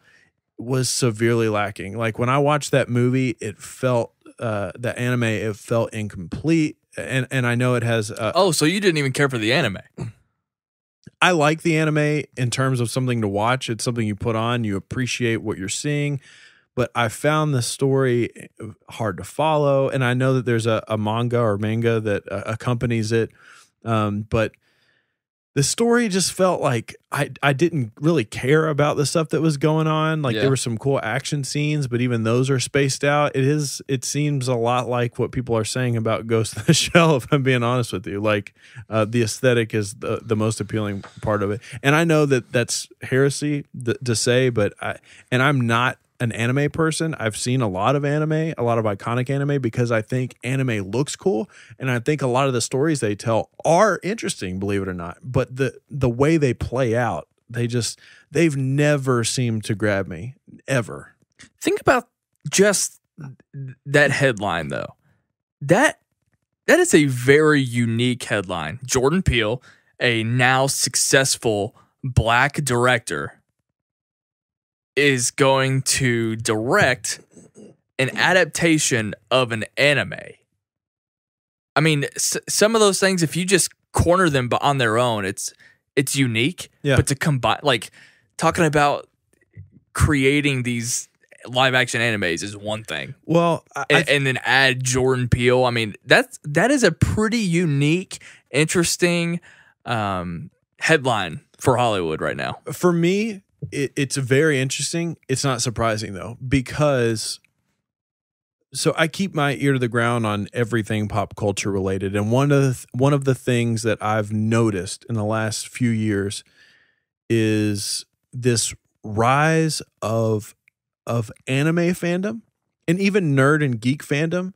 was severely lacking. Like, when I watched that movie, it felt the anime, it felt incomplete. And I know it has. So you didn't even care for the anime? I like the anime in terms of something to watch. It's something you put on, you appreciate what you're seeing. But I found the story hard to follow, and I know that there's a manga that accompanies it, but the story just felt like I didn't really care about the stuff that was going on. Like, there were some cool action scenes, but even those are spaced out. It seems a lot like what people are saying about Ghost in the Shell, if I'm being honest with you. Like, the aesthetic is the most appealing part of it, and I know that that's heresy to say, but I'm not an anime person. I've seen a lot of anime, a lot of iconic anime, because I think anime looks cool, and I think a lot of the stories they tell are interesting, believe it or not. But the way they play out, they've never seemed to grab me ever. Think about just that headline though. That is a very unique headline. Jordan Peele, a now successful black director, is going to direct an adaptation of an anime. I mean, some of those things, if you just corner them on their own, it's unique. Yeah. But to combine, like talking about creating these live action animes is one thing. Well, and then add Jordan Peele. I mean, that is a pretty unique, interesting headline for Hollywood right now. For me, it's very interesting. It's not surprising though, because so I keep my ear to the ground on everything pop culture related, and one of the things that I've noticed in the last few years is this rise of anime fandom and even nerd and geek fandom.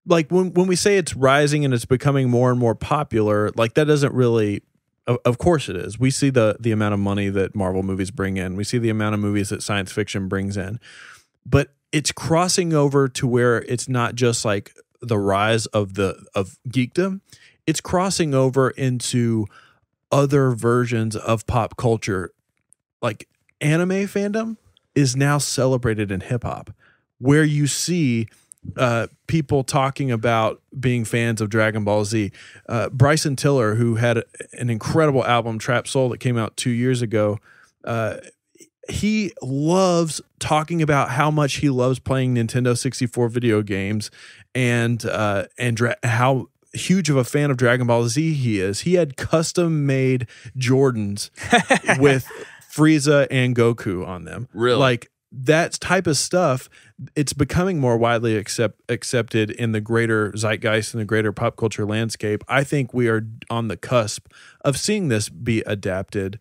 Like when we say it's rising and it's becoming more and more popular, like that doesn't really, of course it is. We see the amount of money that Marvel movies bring in. We see the amount of movies that science fiction brings in. But it's crossing over to where it's not just like the rise of geekdom. It's crossing over into other versions of pop culture. Like anime fandom is now celebrated in hip hop, where you see people talking about being fans of Dragon Ball Z. Bryson Tiller, who had an incredible album, Trap Soul, that came out 2 years ago, he loves talking about how much he loves playing Nintendo 64 video games and how huge of a fan of Dragon Ball Z he is. He had custom made Jordans with Frieza and Goku on them. Really? Like that type of stuff, it's becoming more widely accepted in the greater zeitgeist and the greater pop culture landscape. I think we are on the cusp of seeing this be adapted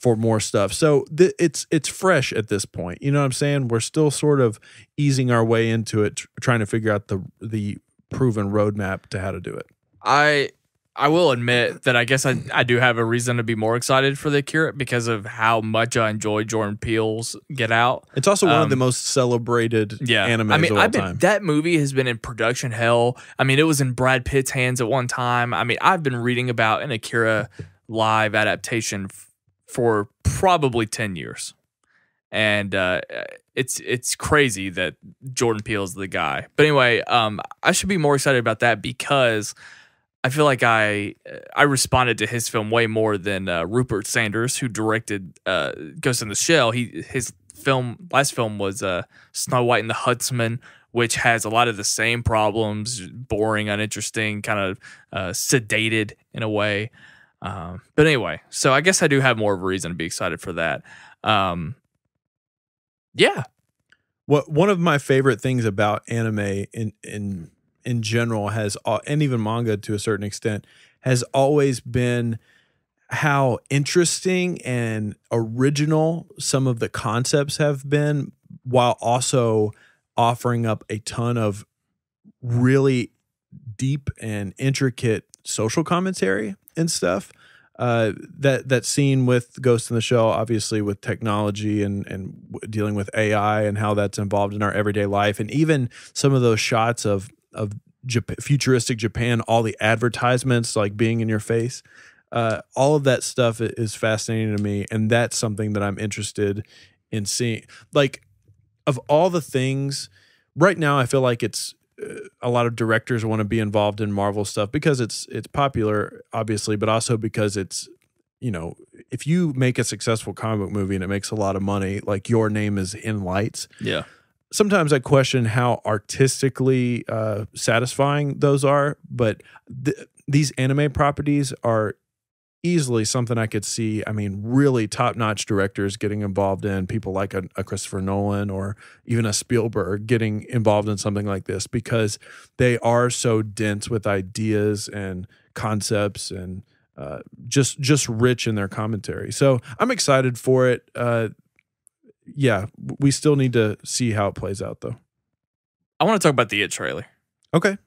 for more stuff. So it's fresh at this point. You know what I'm saying? We're still sort of easing our way into it, trying to figure out the proven roadmap to how to do it. I will admit that I guess I do have a reason to be more excited for the Cure because of how much I enjoy Jordan Peele's Get Out. It's also one of the most celebrated animes of all time. That movie has been in production hell. I mean, it was in Brad Pitt's hands at one time. I mean, I've been reading about an Akira live adaptation for probably 10 years. And it's crazy that Jordan Peele is the guy. But anyway, I should be more excited about that because I feel like I responded to his film way more than Rupert Sanders, who directed Ghost in the Shell. His last film was Snow White and the Huntsman, which has a lot of the same problems, boring, uninteresting, kind of sedated in a way. But anyway, so I guess I do have more of a reason to be excited for that. Yeah. One of my favorite things about anime in general has, and even manga to a certain extent, has always been how interesting and original some of the concepts have been, while also offering up a ton of really deep and intricate social commentary and stuff. That scene with Ghost in the Shell, obviously with technology and dealing with AI and how that's involved in our everyday life, and even some of those shots of futuristic Japan, all the advertisements like being in your face, all of that stuff is fascinating to me, and that's something that I'm interested in seeing. Like, of all the things right now, I feel like it's a lot of directors want to be involved in Marvel stuff because it's popular, obviously, but also because it's, you know, if you make a successful comic book movie and it makes a lot of money, like your name is in lights. Yeah. Sometimes I question how artistically satisfying those are, but these anime properties are easily something I could see. I mean, really top-notch directors getting involved in, people like a Christopher Nolan or even a Spielberg getting involved in something like this, because they are so dense with ideas and concepts and just rich in their commentary. So I'm excited for it. Yeah, we still need to see how it plays out, though. I want to talk about the It trailer. Okay.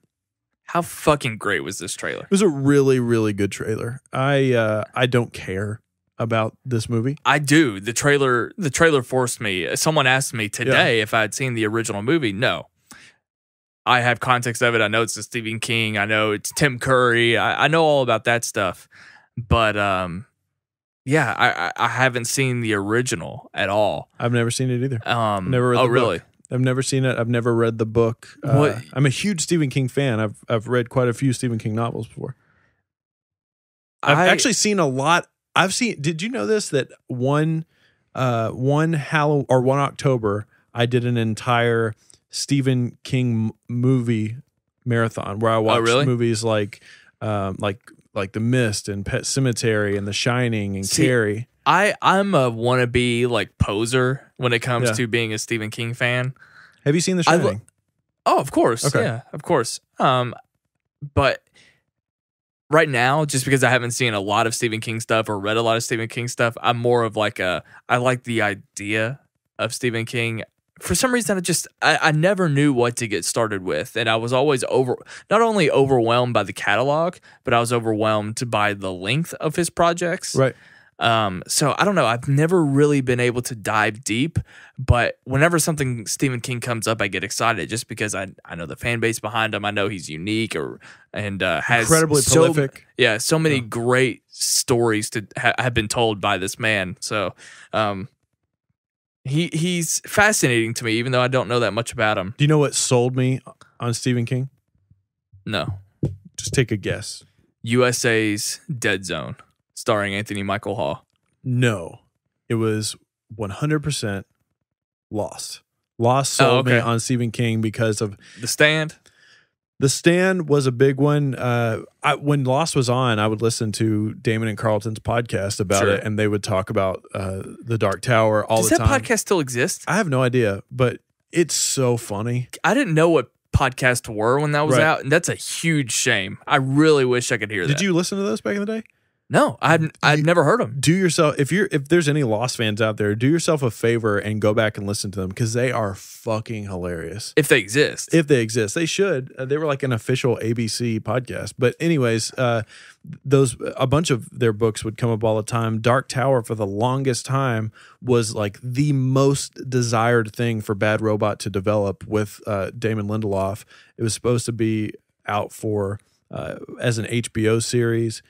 How fucking great was this trailer? It was a really, really good trailer. I don't care about this movie? I do. The trailer forced me. Someone asked me today if I had seen the original movie. No. I have context of it. I know it's a Stephen King. I know it's Tim Curry. I know all about that stuff. But yeah, I haven't seen the original at all. I've never seen it either. Never read the book. Really? I've never seen it. I've never read the book. I'm a huge Stephen King fan. I've read quite a few Stephen King novels before. I've actually seen a lot. Did you know this? That one October, I did an entire Stephen King movie marathon where I watched movies like The Mist and Pet Sematary and The Shining and Carrie. I'm a wannabe like poser when it comes to being a Stephen King fan. Have you seen The Shining? Of course. Okay. Yeah, of course. But right now, just because I haven't seen a lot of Stephen King stuff or read a lot of Stephen King stuff, I'm more of I like the idea of Stephen King. For some reason, I never knew what to get started with. And I was always not only overwhelmed by the catalog, but I was overwhelmed by the length of his projects. Right. So I don't know. I've never really been able to dive deep, but whenever something Stephen King comes up, I get excited just because I know the fan base behind him. I know he's unique and has incredibly prolific. Yeah, so many great stories to have been told by this man. So, he's fascinating to me, even though I don't know that much about him. Do you know what sold me on Stephen King? No. Just take a guess. USA's Dead Zone, starring Anthony Michael Hall. No. It was 100% Lost. Lost sold me on Stephen King because of The Stand. The Stand was a big one. When Lost was on, I would listen to Damon and Carlton's podcast about it, and they would talk about the Dark Tower all the time. Does that podcast still exist? I have no idea, but it's so funny. I didn't know what podcasts were when that was out, and that's a huge shame. I really wish I could hear that. Did you listen to those back in the day? No, I'd never heard them. Do yourself, if there's any Lost fans out there, do yourself a favor and go back and listen to them because they are fucking hilarious. If they exist. If they exist. They should. They were like an official ABC podcast. But anyways, a bunch of their books would come up all the time. Dark Tower for the longest time was like the most desired thing for Bad Robot to develop with Damon Lindelof. It was supposed to be out for as an HBO series.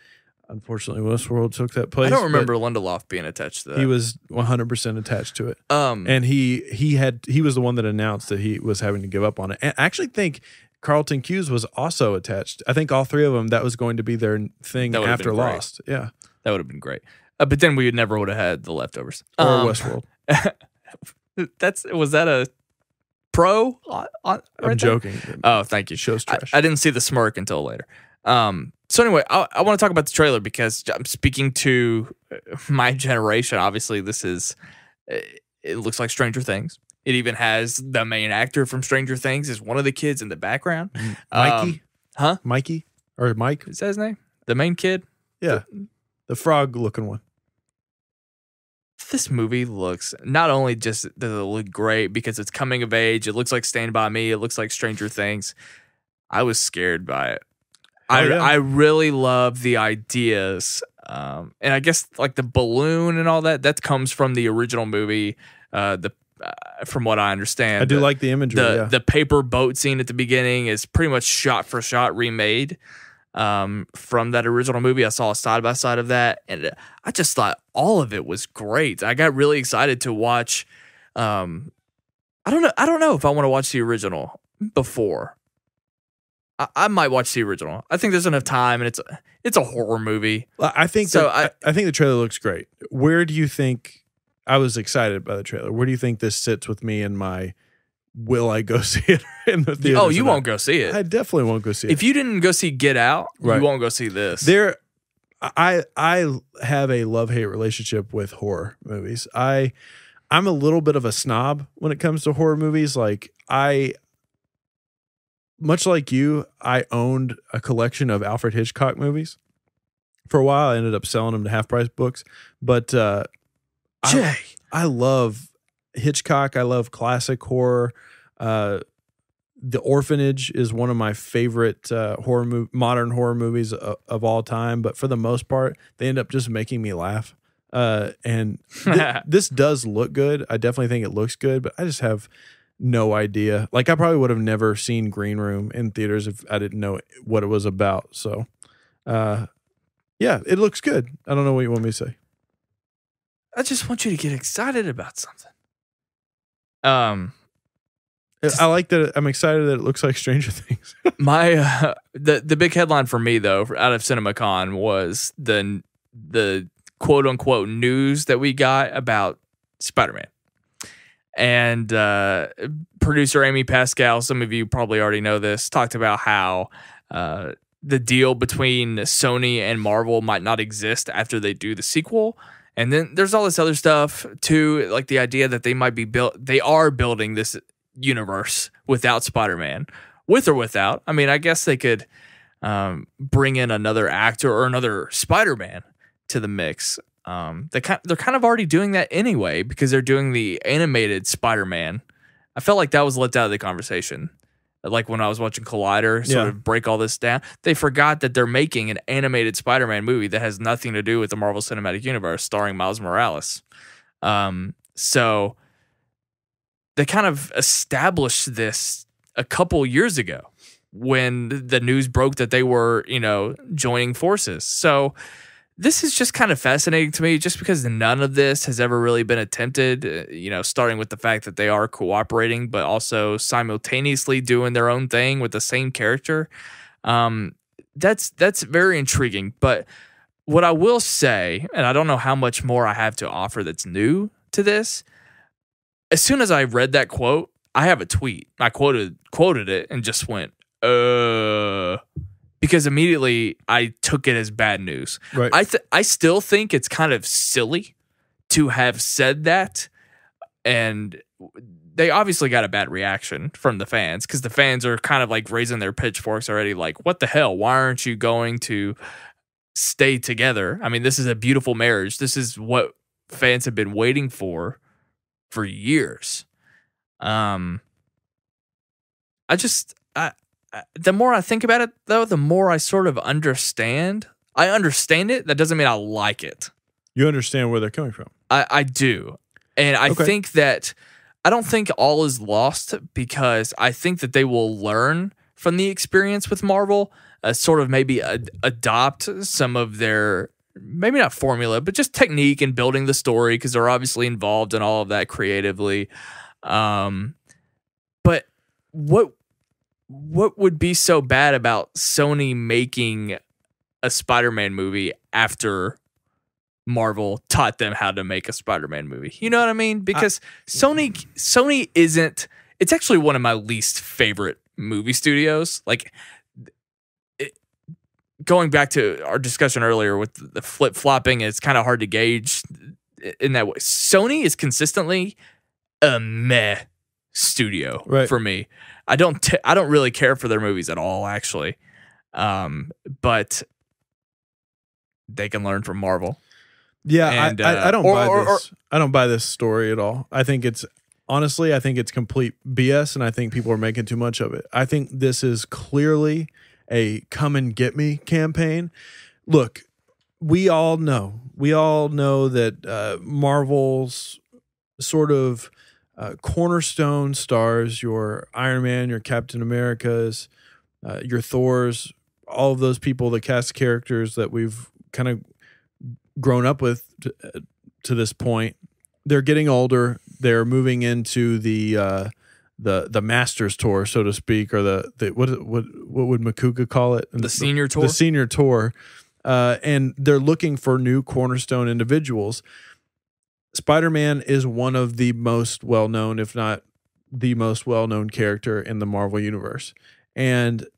Unfortunately, Westworld took that place. I don't remember Lindelof being attached to that. He was 100% attached to it. And he was the one that announced that he was having to give up on it. And I actually think Carlton Cuse was also attached. I think all three of them, that was going to be their thing after Lost. Yeah. That would have been great. But then we never would have had The Leftovers. Or Westworld. Was that a pro? I'm joking. Oh, thank you. Show's trash. I didn't see the smirk until later. So anyway, I want to talk about the trailer because I'm speaking to my generation. Obviously, it looks like Stranger Things. It even has the main actor from Stranger Things as one of the kids in the background. Mikey? Huh? Mikey? Or Mike? Is that his name? The main kid? Yeah. The frog-looking one. This movie looks, not only just does it look great because it's coming of age, it looks like Stand By Me, it looks like Stranger Things. I was scared by it. I really love the ideas. And I guess like the balloon and all that comes from the original movie. From what I understand. I do like the imagery. The paper boat scene at the beginning is pretty much shot for shot remade from that original movie. I saw a side by side of that, and I just thought all of it was great. I got really excited to watch. I don't know if I want to watch the original before. I might watch the original. I think there's enough time, and it's a horror movie. I think so. I think the trailer looks great. Where do you think? I was excited by the trailer. Where do you think this sits with me in my? Will I go see it in the theater? Oh, you won't go see it. I definitely won't go see it. If you didn't go see Get Out, you won't go see this. I have a love-hate relationship with horror movies. I'm a little bit of a snob when it comes to horror movies. Like much like you, I owned a collection of Alfred Hitchcock movies. For a while, I ended up selling them to half-price books. But Jay, I love Hitchcock. I love classic horror. The Orphanage is one of my favorite modern horror movies of all time. But for the most part, they end up just making me laugh. And this does look good. I definitely think it looks good, but I just have no idea. Like, I probably would have never seen Green Room in theaters if I didn't know what it was about. So, yeah, it looks good. I don't know what you want me to say. I just want you to get excited about something. I like that. I'm excited that it looks like Stranger Things. The big headline for me though, out of CinemaCon, was the quote unquote news that we got about Spider-Man. And producer Amy Pascal, some of you probably already know this, talked about how the deal between Sony and Marvel might not exist after they do the sequel. And then there's all this other stuff too, like the idea that they are building this universe without Spider-Man, with or without. I mean, I guess they could bring in another actor or another Spider-Man to the mix. They're kind of already doing that anyway because they're doing the animated Spider-Man. I felt like that was left out of the conversation. Like when I was watching Collider sort of break all this down, they forgot that they're making an animated Spider-Man movie that has nothing to do with the Marvel Cinematic Universe starring Miles Morales. So they kind of established this a couple years ago when the news broke that they were, joining forces. So this is just kind of fascinating to me just because none of this has ever really been attempted, starting with the fact that they are cooperating, but also simultaneously doing their own thing with the same character. That's very intriguing. But what I will say, and I don't know how much more I have to offer that's new to this, as soon as I read that quote, I have a tweet. I quoted it and just went, because immediately I took it as bad news. Right. I still think it's kind of silly to have said that, and they obviously got a bad reaction from the fans because the fans are kind of like raising their pitchforks already. Like, what the hell? Why aren't you going to stay together? I mean, this is a beautiful marriage. This is what fans have been waiting for years. The more I think about it, though, the more I sort of understand. I understand it. That doesn't mean I like it. You understand where they're coming from. I do. And I think that I don't think all is lost because I think that they will learn from the experience with Marvel, sort of maybe adopt some of their, maybe not formula, but just technique in building the story because they're obviously involved in all of that creatively. But what would be so bad about Sony making a Spider-Man movie after Marvel taught them how to make a Spider-Man movie? You know what I mean? Because Sony isn't, it's actually one of my least favorite movie studios. Like, going back to our discussion earlier with the flip-flopping, it's kind of hard to gauge in that way. Sony is consistently a meh studio for me. I don't really care for their movies at all, actually. But they can learn from Marvel. Yeah, and, I don't buy this. I don't buy this story at all. I think it's complete BS, and I think people are making too much of it. I think this is clearly a come and get me campaign. Look, we all know that Marvel's sort of cornerstone stars, your Iron Man, your Captain Americas, your Thors, all of those people, the cast of characters that we've kind of grown up with to this point, they're getting older. They're moving into the Masters tour, so to speak, or the what would Makuga call it? The senior tour. The senior tour, and they're looking for new cornerstone individuals. Spider-Man is one of the most well-known, if not the most well-known character in the Marvel universe. And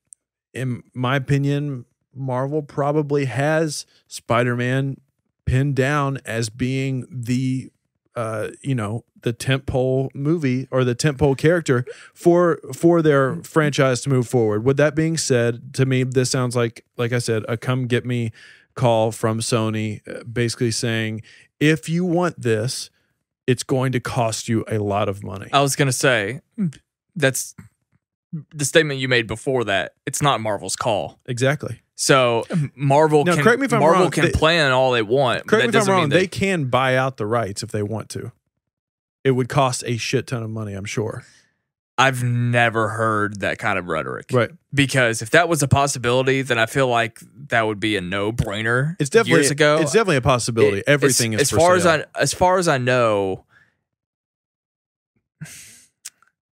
in my opinion, Marvel probably has Spider-Man pinned down as being the tentpole movie or the tentpole character for their franchise to move forward. With that being said, to me, this sounds like I said, a come get me call from Sony, basically saying, if you want this, it's going to cost you a lot of money. I was going to say, that's the statement you made before that. It's not Marvel's call. Exactly. So Marvel Now, can correct me if I'm Marvel wrong, can plan all they want. Correct me if I'm wrong. They They can buy out the rights if they want to. It would cost a shit ton of money, I'm sure. I've never heard that kind of rhetoric. Right. Because if that was a possibility, then I feel like that would be a no-brainer. It's definitely years ago. It's definitely a possibility. Everything is as for far sale. as far as I know.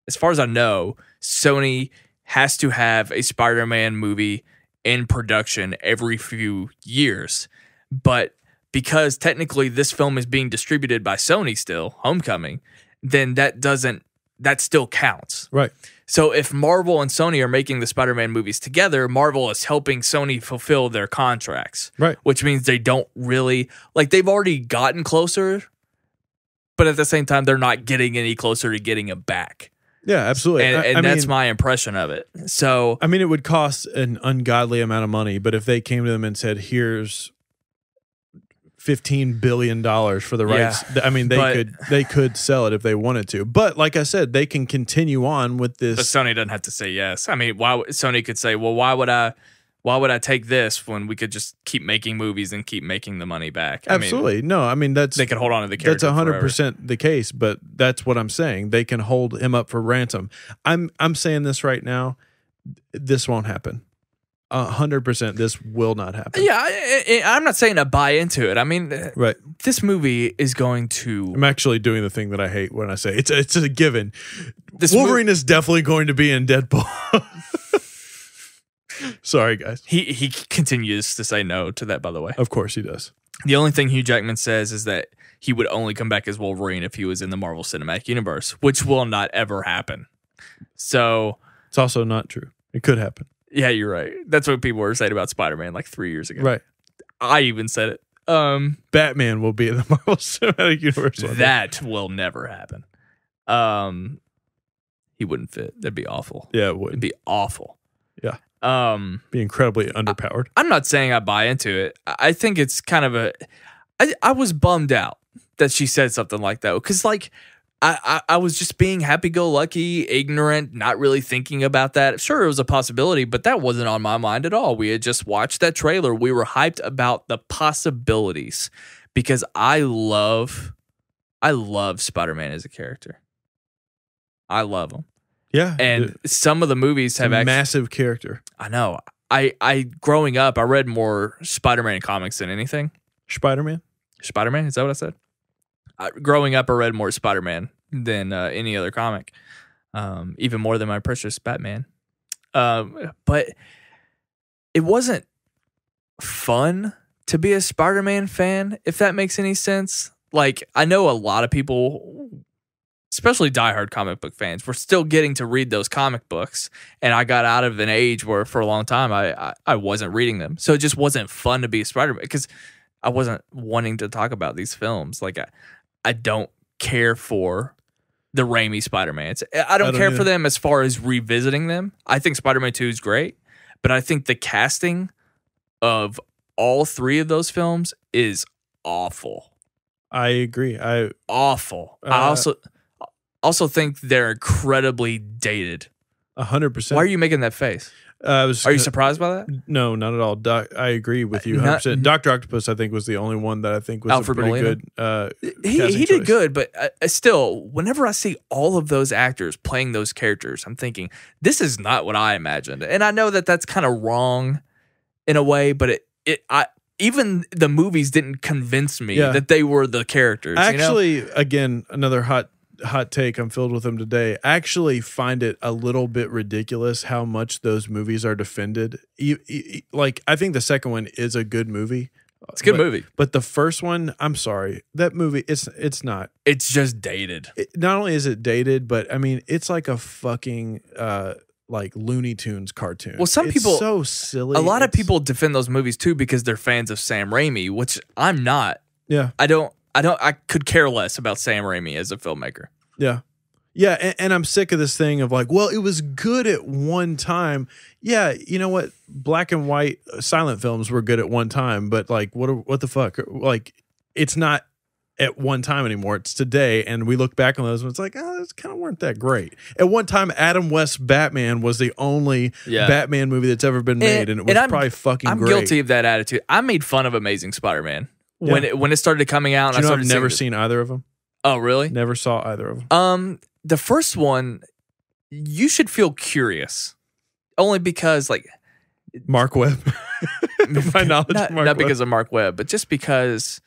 As far as I know, Sony has to have a Spider-Man movie in production every few years. But because technically this film is being distributed by Sony still, Homecoming, then that still counts. Right. So if Marvel and Sony are making the Spider-Man movies together, Marvel is helping Sony fulfill their contracts. Right. Which means they don't really, like, they've already gotten closer, but at the same time, they're not getting any closer to getting it back. Yeah, absolutely. And that's my impression of it. So, I mean, it would cost an ungodly amount of money, but if they came to them and said, here's $15 billion for the rights, I mean, they could sell it if they wanted to. But like I said, they can continue on with this. But Sony doesn't have to say yes. I mean, Sony could say, well, why would I take this when we could just keep making movies and keep making the money back? Absolutely. No, I mean, they could hold on to the character. That's 100% the case, but that's what I'm saying. They can hold him up for ransom. I'm saying this right now. This won't happen. 100%. This will not happen. Yeah, I'm not saying I buy into it. I mean, right. This movie is going to. I'm actually doing the thing that I hate when I say it's a given. Wolverine is definitely going to be in Deadpool. Sorry, guys. He continues to say no to that, by the way. Of course he does. The only thing Hugh Jackman says is that he would only come back as Wolverine if he was in the Marvel Cinematic Universe, which will not ever happen. So it's also not true. It could happen. Yeah, you're right. That's what people were saying about Spider-Man like 3 years ago. Right. I even said it. Batman will be in the Marvel Cinematic Universe. That will never happen. He wouldn't fit. That'd be awful. Yeah, it would. It'd be awful. Yeah. Be incredibly underpowered. I'm not saying I buy into it. I think it's kind of I was bummed out that she said something like that. Because, like, I was just being happy-go-lucky, ignorant, not really thinking about that. Sure, it was a possibility, but that wasn't on my mind at all. We had just watched that trailer. We were hyped about the possibilities because I love Spider-Man as a character. I love him. Yeah. And some of the movies have actually... massive character. I know. I growing up, I read more Spider-Man comics than anything. Spider-Man? Spider-Man? Is that what I said? Growing up, I read more Spider-Man than any other comic, even more than my precious Batman. But it wasn't fun to be a Spider-Man fan, if that makes any sense. Like, I know a lot of people, especially diehard comic book fans, were still getting to read those comic books, and I got out of an age where for a long time I wasn't reading them. So it just wasn't fun to be a Spider-Man because I wasn't wanting to talk about these films. Like, I don't care for the Raimi Spider-Mans. I don't care for them as far as revisiting them. I think Spider-Man 2 is great, but I think the casting of all three of those films is awful. I agree. Awful. I also think they're incredibly dated. 100%. Why are you making that face? Are you surprised by that? No, not at all. I agree with you 100%. Dr. Octopus, I think, was the only one that I think was Alfred a pretty Molina. good he did good, but still, whenever I see all of those actors playing those characters, I'm thinking, this is not what I imagined. And I know that that's kind of wrong in a way, but even the movies didn't convince me that they were the characters. Actually, again, another hot take, I'm filled with them today. I actually find it a little bit ridiculous how much those movies are defended. Like, I think the second one is a good movie. It's a good movie. But the first one, I'm sorry, that movie, it's not. It's just dated. Not only is it dated, but I mean, it's like a fucking like Looney Tunes cartoon. Well, some people, so silly. A lot of people defend those movies too because they're fans of Sam Raimi, which I'm not. Yeah. I could care less about Sam Raimi as a filmmaker. Yeah. Yeah, and I'm sick of this thing of like, well, it was good at one time. Yeah, you know what? Black and white silent films were good at one time, but like, what the fuck? Like, it's not at one time anymore. It's today, and we look back on those and it's like, oh, those kind of weren't that great. At one time, Adam West's Batman was the only Batman movie that's ever been made, and it was probably fucking great. I'm guilty of that attitude. I made fun of Amazing Spider-Man when it started coming out. Do you know I've never seen either of them? Oh, really? Never saw either of them. The first one, you should feel curious, only because like Mark Webb. My knowledge, not because of Mark Webb, but just because.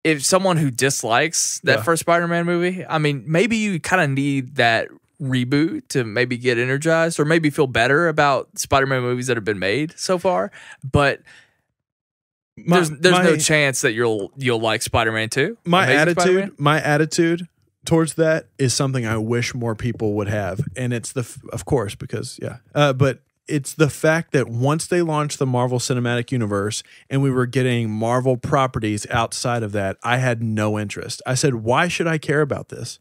If someone who dislikes that first Spider-Man movie, I mean, maybe you kind of need that reboot to maybe get energized or maybe feel better about Spider-Man movies that have been made so far. But there's no chance that you'll like Spider-Man 2. My attitude towards that is something I wish more people would have, and it's of course because but it's the fact that once they launched the Marvel Cinematic Universe and we were getting Marvel properties outside of that, I had no interest. I said, why should I care about this?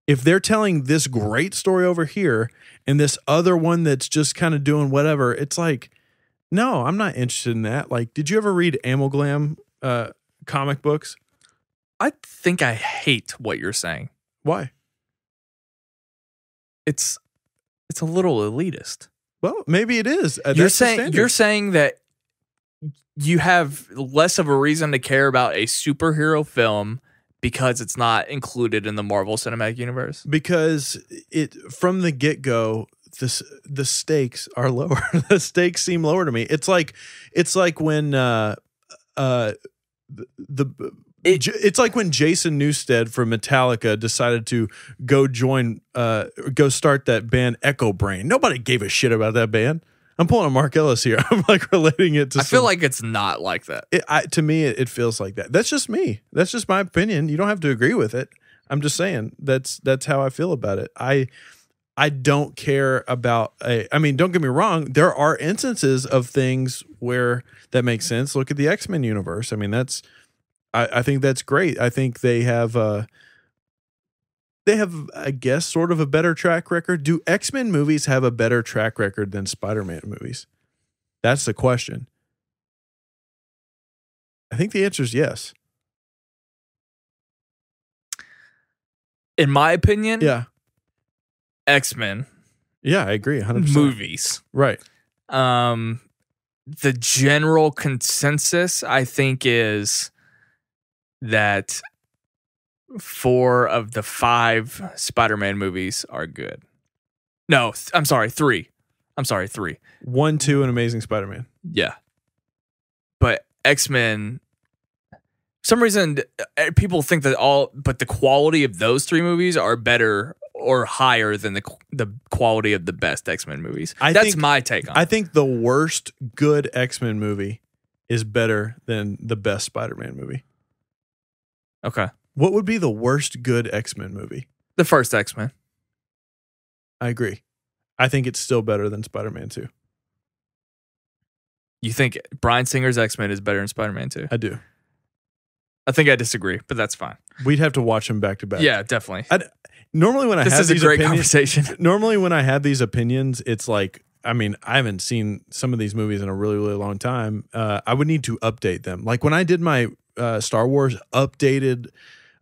If they're telling this great story over here and this other one that's just kind of doing whatever, it's like, no, I'm not interested in that. Like, did you ever read Amalgam comic books? I think I hate what you're saying. Why? It's a little elitist. Well, maybe it is. You're saying that you have less of a reason to care about a superhero film because it's not included in the Marvel Cinematic Universe? Because from the get-go, the stakes are lower. The stakes seem lower to me. It's like when it's like when Jason Newsted from Metallica decided to go start that band Echo Brain. Nobody gave a shit about that band. I'm pulling a Mark Ellis here. I'm like relating it to. I feel like it's not like that. To me, it feels like that. That's just me. That's just my opinion. You don't have to agree with it. I'm just saying that's how I feel about it. I don't care about I mean, don't get me wrong. There are instances of things where that makes sense. Look at the X-Men universe. I mean, I think that's great. I think they have, I guess, sort of a better track record. Do X-Men movies have a better track record than Spider-Man movies? That's the question. I think the answer is yes. In my opinion, X-Men. Yeah, I agree. 100%. Movies. Right. The general consensus, I think, is that 4 of the 5 Spider-Man movies are good. No, I'm sorry, 3. 1, 2, and Amazing Spider-Man. Yeah. But X-Men, for some reason, people think that but the quality of those 3 movies are better or higher than the quality of the best X-Men movies. That's my take on it. I think the worst good X-Men movie is better than the best Spider-Man movie. Okay. What would be the worst good X-Men movie? The first X-Men. I agree. I think it's still better than Spider-Man 2. You think Bryan Singer's X-Men is better than Spider-Man 2? I do. I think I disagree, but that's fine. We'd have to watch them back to back. Yeah, definitely. Normally when this is a great conversation. Normally when I have these opinions, it's like, I mean, I haven't seen some of these movies in a really, really long time. I would need to update them. Like when I did my Star Wars updated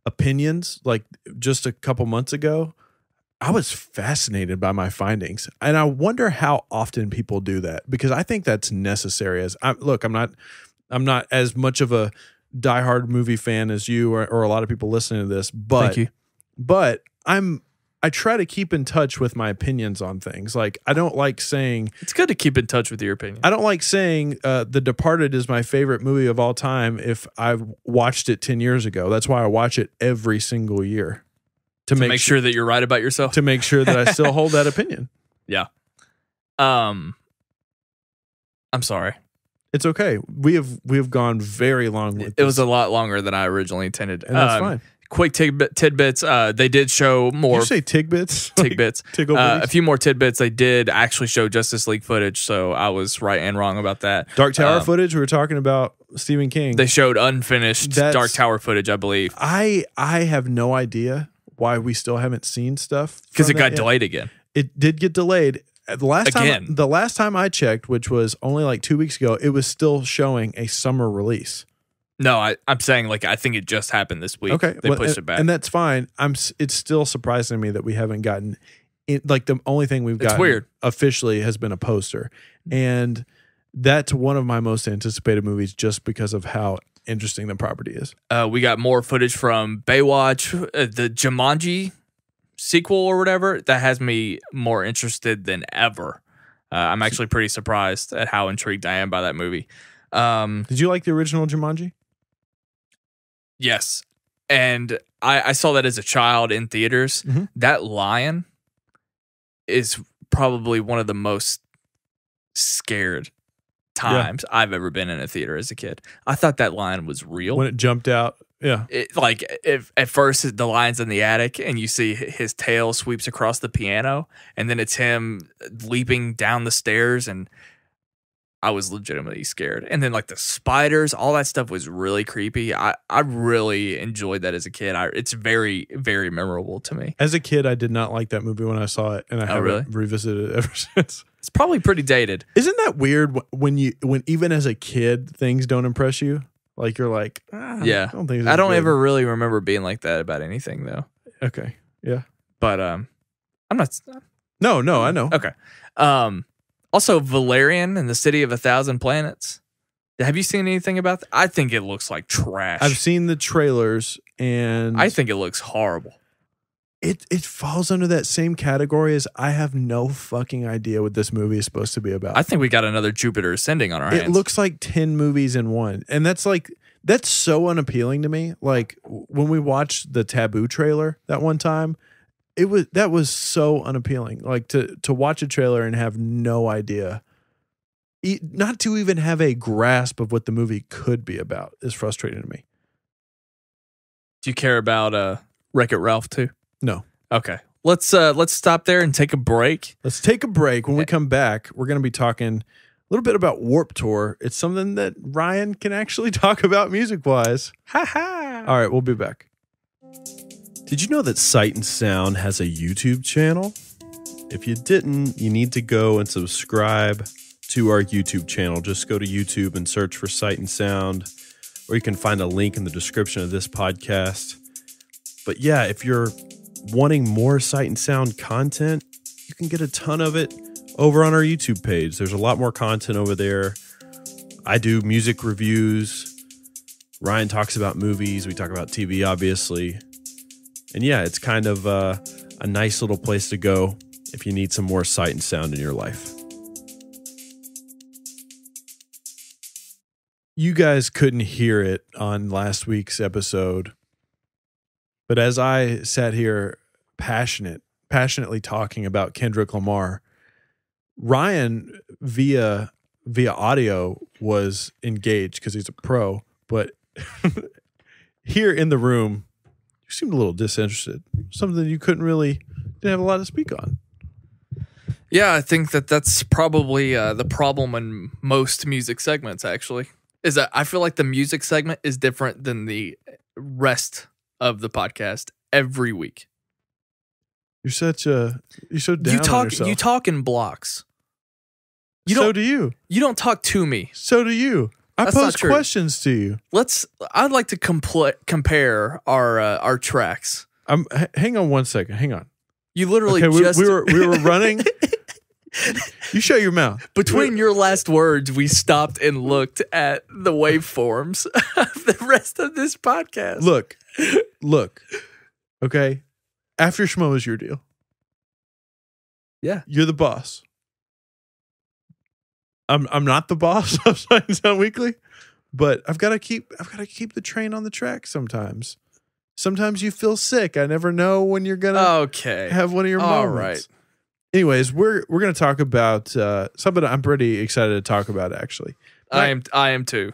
opinions, like just a couple months ago, I was fascinated by my findings. And I wonder how often people do that, because I think that's necessary. I'm not as much of a diehard movie fan as you or a lot of people listening to this, but thank you. But I try to keep in touch with my opinions on things. Like, I don't like saying... It's good to keep in touch with your opinion. I don't like saying The Departed is my favorite movie of all time if I've watched it 10 years ago. That's why I watch it every single year. To make sure that you're right about yourself? To make sure that I still hold that opinion. Yeah. I'm sorry. It's okay. We have gone very long with this. It was a lot longer than I originally intended. And that's fine. Quick tidbits. They did show more. Did you say tidbits? Tidbits. A few more tidbits. They did actually show Justice League footage, so I was right and wrong about that. Dark Tower footage. We were talking about Stephen King. They showed unfinished Dark Tower footage, I believe. I have no idea why we still haven't seen stuff, because it got delayed again. It did get delayed. The last time I checked, which was only like 2 weeks ago, it was still showing a summer release. No, I'm saying like I think it just happened this week. Okay, they pushed it back, and that's fine. It's still surprising to me that we haven't gotten it. Like the only thing we've gotten weird. officially has been a poster, and that's one of my most anticipated movies just because of how interesting the property is. We got more footage from Baywatch, the Jumanji sequel or whatever. That has me more interested than ever. I'm actually pretty surprised at how intrigued I am by that movie. Did you like the original Jumanji? Yes. And I saw that as a child in theaters. Mm-hmm. That lion is probably one of the most scared times I've ever been in a theater as a kid. I thought that lion was real. When it jumped out, yeah. If at first the lion's in the attic and you see his tail sweeps across the piano and then it's him leaping down the stairs, and I was legitimately scared. And then like the spiders, all that stuff was really creepy. I really enjoyed that as a kid. It's very, very memorable to me. As a kid, I did not like that movie when I saw it, and I haven't revisited it ever since. It's probably pretty dated. Isn't that weird when even as a kid things don't impress you? Like you're like, yeah. I don't ever really remember being like that about anything though. Okay, yeah, but I'm not. No, I know. Okay. Also, Valerian and the City of 1,000 Planets. Have you seen anything about that? I think it looks like trash. I've seen the trailers, and I think it looks horrible. It falls under that same category as I have no fucking idea what this movie is supposed to be about. I think we got another Jupiter Ascending on our hands. It looks like 10 movies in one. And that's so unappealing to me. Like when we watched the Taboo trailer that one time, that was so unappealing. Like to watch a trailer and have no idea, not to even have a grasp of what the movie could be about is frustrating to me. Do you care about Wreck-It Ralph too? No. Okay. Let's stop there and take a break. Let's take a break. When we come back, we're going to be talking a little bit about Warped Tour. It's something that Ryan can actually talk about music-wise. Ha ha. All right, we'll be back. Did you know that Sight and Sound has a YouTube channel? If you didn't, you need to go and subscribe to our YouTube channel. Just go to YouTube and search for Sight and Sound, or you can find a link in the description of this podcast. But yeah, if you're wanting more Sight and Sound content, you can get a ton of it over on our YouTube page. There's a lot more content over there. I do music reviews. Ryan talks about movies. We talk about TV, obviously. And yeah, it's kind of a nice little place to go if you need some more Sight and Sound in your life. You guys couldn't hear it on last week's episode, but as I sat here passionately talking about Kendrick Lamar, Ryan via audio was engaged because he's a pro, but here in the room, you seemed a little disinterested. Something you didn't have a lot to speak on. Yeah, I think that's probably the problem in most music segments, actually, is that I feel like the music segment is different than the rest of the podcast every week. You're so down on yourself. You talk in blocks. So do you. You don't talk to me. So do you. I pose questions to you. I'd like to compare our tracks. Hang on one second. Hang on. You literally we were running. You shut your mouth. Between your last words, we stopped and looked at the waveforms of the rest of this podcast. Look. Okay. After Schmo is your deal. Yeah. You're the boss. I'm not the boss of Sight and Sound Weekly, but I've got to keep the train on the track sometimes. Sometimes you feel sick. I never know when you're gonna have one of your moments. All right. Anyways, we're gonna talk about something I'm pretty excited to talk about. Actually, I am too.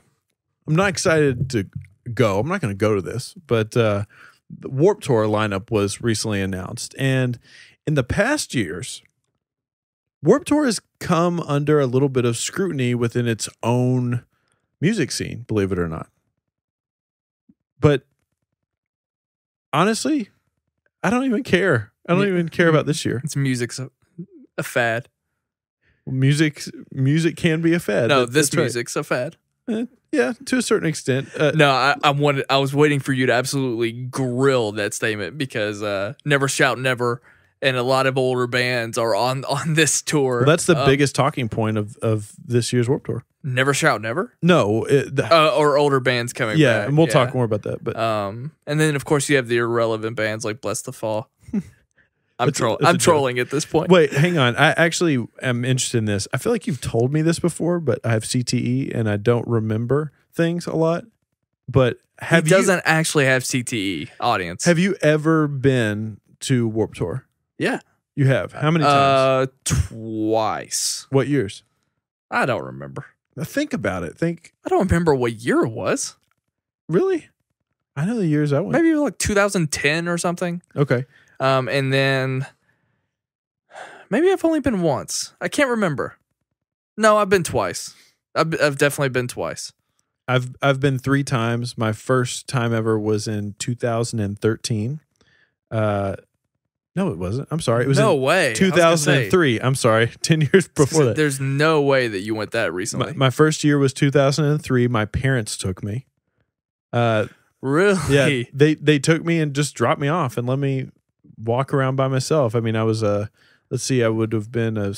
I'm not excited to go. I'm not going to go to this, but the Warped Tour lineup was recently announced, and in the past years, Warped Tour has come under a little bit of scrutiny within its own music scene, believe it or not. But honestly, I don't even care. I don't even care about this year. It's music's a fad. Music can be a fad. No, this music's a fad. Yeah, to a certain extent. No, I was waiting for you to absolutely grill that statement because Never Shout Never and a lot of older bands are on this tour. Well, that's the biggest talking point of this year's Warped Tour. Never Shout Never? No. Or older bands coming back. Yeah, and we'll talk more about that. But and then, of course, you have the irrelevant bands like Bless the Fall. I'm trolling at this point. Wait, hang on. I actually am interested in this. I feel like you've told me this before, but I have CTE and I don't remember things a lot. But he doesn't actually have CTE, audience. Have you ever been to Warped Tour? Yeah. You have? How many times? Twice. What years? I don't remember. Now think about it. I don't remember what year it was. Really? I know the years I went. Maybe it was like 2010 or something. Okay. And then maybe I've only been once. I can't remember. No, I've been twice. I've definitely been twice. I've been 3 times. My first time ever was in 2013. No, it wasn't. I'm sorry. It was no way. 2003. I'm sorry. 10 years before that. There's no way that you went that recently. My first year was 2003. My parents took me. Really? Yeah. They took me and just dropped me off and let me walk around by myself. I mean, I was let's see, I would have been a You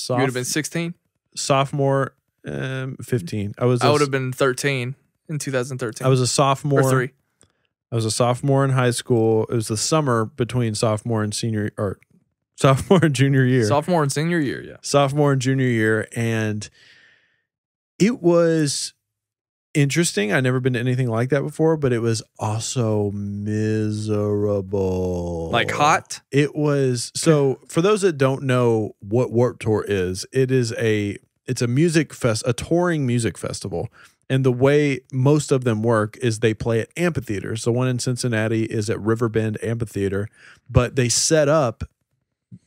would have been 16? Sophomore, 15. I would have been 13 in 2013. I was a sophomore. Or 3. I was a sophomore in high school. It was the summer between sophomore and junior year. Sophomore and senior year, yeah. Sophomore and junior year. And it was interesting. I'd never been to anything like that before, but it was also miserable. Like hot? It was. So for those that don't know what Warped Tour is, it's a touring music festival. And the way most of them work is they play at amphitheaters. The one in Cincinnati is at Riverbend Amphitheater, but they set up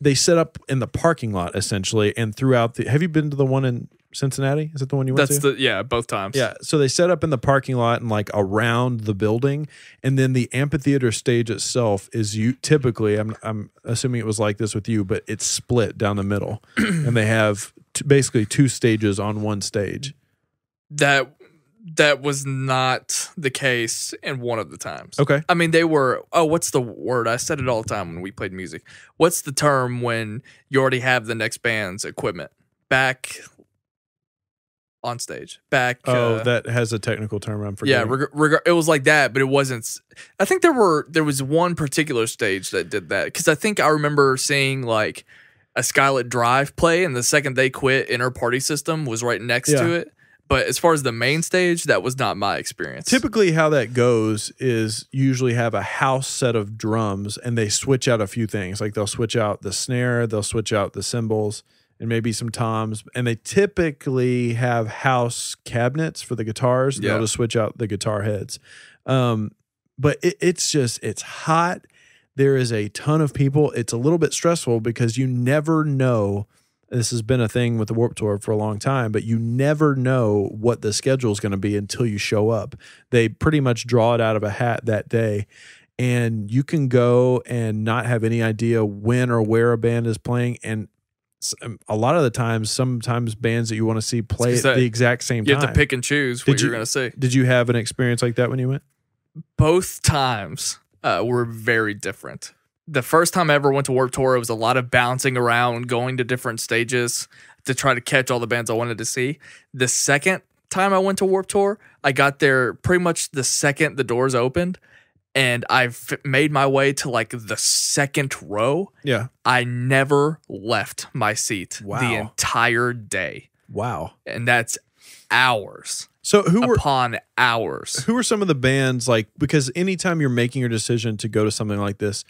in the parking lot essentially and throughout have you been to the one in Cincinnati? Is that the one you went to? Both times. Yeah. So they set up in the parking lot and like around the building, and then the amphitheater stage itself is typically, I'm assuming it was like this with you, but it's split down the middle, and they have basically 2 stages on one stage. That was not the case in one of the times. Okay. I mean, they were, what's the word? I said it all the time when we played music. What's the term when you already have the next band's equipment back on stage? That has a technical term. I'm forgetting. Yeah, it was like that, but it wasn't. I think there was one particular stage that did that, because I think I remember seeing like a Skylit Drive play, and the second they quit, Inner Party System was right next to it. But as far as the main stage, that was not my experience. Typically how that goes is usually have a house set of drums and they switch out a few things. Like they'll switch out the snare, they'll switch out the cymbals and maybe some toms. And they typically have house cabinets for the guitars. Yeah. They'll just switch out the guitar heads. But it's hot. There is a ton of people. It's a little bit stressful because you never know. This has been a thing with the Warped Tour for a long time, but you never know what the schedule is going to be until you show up. They pretty much draw it out of a hat that day, and you can go and not have any idea when or where a band is playing. And a lot of the times, sometimes bands that you want to see play at the exact same time. You have to pick and choose what you're going to see. Did you have an experience like that when you went? Both times were very different. The first time I ever went to Warped Tour, it was a lot of bouncing around, going to different stages to try to catch all the bands I wanted to see. The second time I went to Warped Tour, I got there pretty much the second the doors opened, and I made my way to like the second row. Yeah. I never left my seat the entire day. Wow. And that's hours. So upon hours. Who are some of the bands, like, because anytime you're making your decision to go to something like this,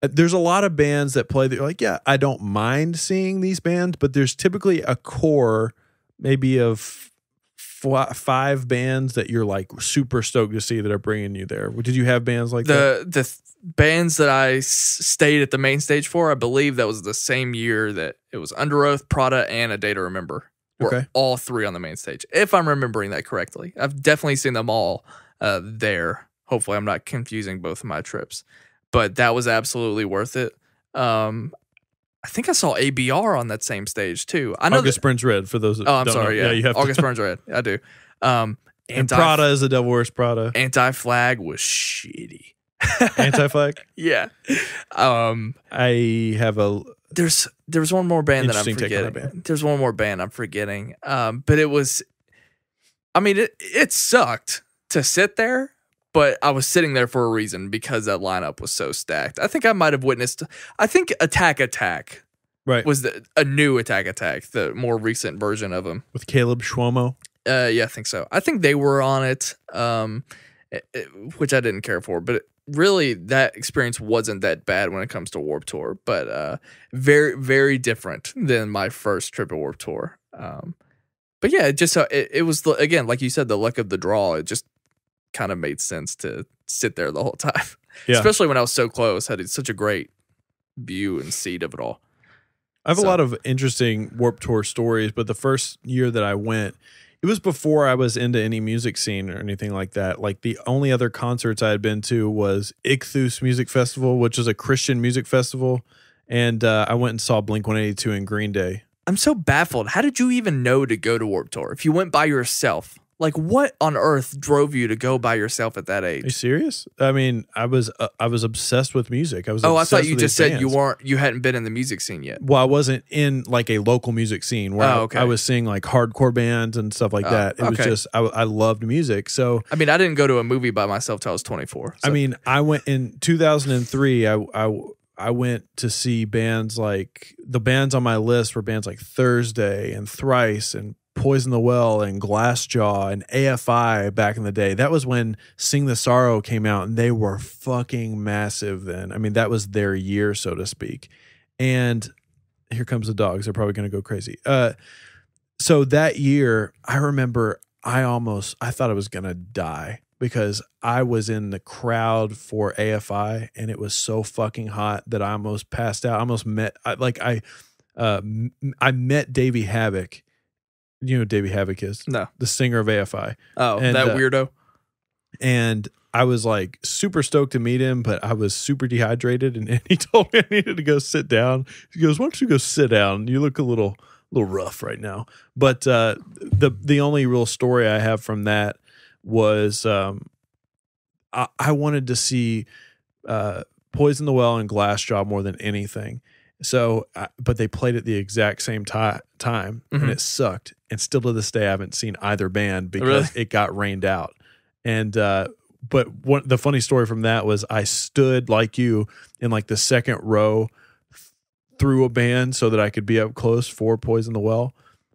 there's a lot of bands that play that you're like, yeah, I don't mind seeing these bands, but there's typically a core maybe of 5 bands that you're like super stoked to see that are bringing you there. Did you have bands like that? The bands that I stayed at the main stage for, I believe that was the same year that it was Under Oath, Prada, and A Day to Remember. Were all 3 on the main stage, if I'm remembering that correctly. I've definitely seen them all there. Hopefully I'm not confusing both of my trips. But that was absolutely worth it. I think I saw ABR on that same stage too. I know August Burns Red for those that I'm sorry. know. Yeah, you have August Burns Red. I do. And Prada is the Devil Wears Prada. Anti-Flag was shitty. Anti-Flag? Yeah. I have a... There's one more band that I'm forgetting. There's one more band I'm forgetting. But it was... I mean, it sucked to sit there, but I was sitting there for a reason because that lineup was so stacked. I think I might have witnessed... I think Attack Attack was a new Attack Attack, the more recent version of them. With Caleb Schwomo? Yeah, I think so. I think they were on it, which I didn't care for, but really that experience wasn't that bad when it comes to Warped Tour, but very, very different than my first trip at Warped Tour. But yeah, it was, again, like you said, the luck of the draw. It just kind of made sense to sit there the whole time, especially when I was so close, had such a great view and seat of it all. I have a lot of interesting Warped Tour stories, but the first year that I went, it was before I was into any music scene or anything like that. Like the only other concerts I had been to was Ichthus Music Festival, which is a Christian music festival. And I went and saw Blink-182 and Green Day. I'm so baffled. How did you even know to go to Warped Tour if you went by yourself? Like, what on earth drove you to go by yourself at that age? Are you serious? I mean, I was obsessed with music. I thought you just said you hadn't been in the music scene yet. Well, I wasn't in like a local music scene where I was seeing like hardcore bands and stuff like that. It was just I loved music. So I mean, I didn't go to a movie by myself till I was 24. So. I mean, I went in 2003. I went to see bands like the bands on my list were bands like Thursday and Thrice and Poison the Well and Glassjaw and AFI back in the day. That was when Sing the Sorrow came out, and they were fucking massive then. I mean, that was their year, so to speak. And here comes the dogs. They're probably going to go crazy. So that year, I remember I thought I was going to die because I was in the crowd for AFI, and it was so fucking hot that I almost passed out. I almost I met Davey Havok. You know who Davey Havok is? No. The singer of AFI. Oh, and, that weirdo. And I was like super stoked to meet him, but I was super dehydrated, and he told me I needed to go sit down. He goes, "Why don't you go sit down? You look a little rough right now." But the only real story I have from that was I wanted to see Poison the Well and Glassjaw more than anything. So, but they played at the exact same time, and it sucked. And still to this day, I haven't seen either band because it got rained out. And but the funny story from that was I stood like you in like the second row through a band so that I could be up close for Poison the Well,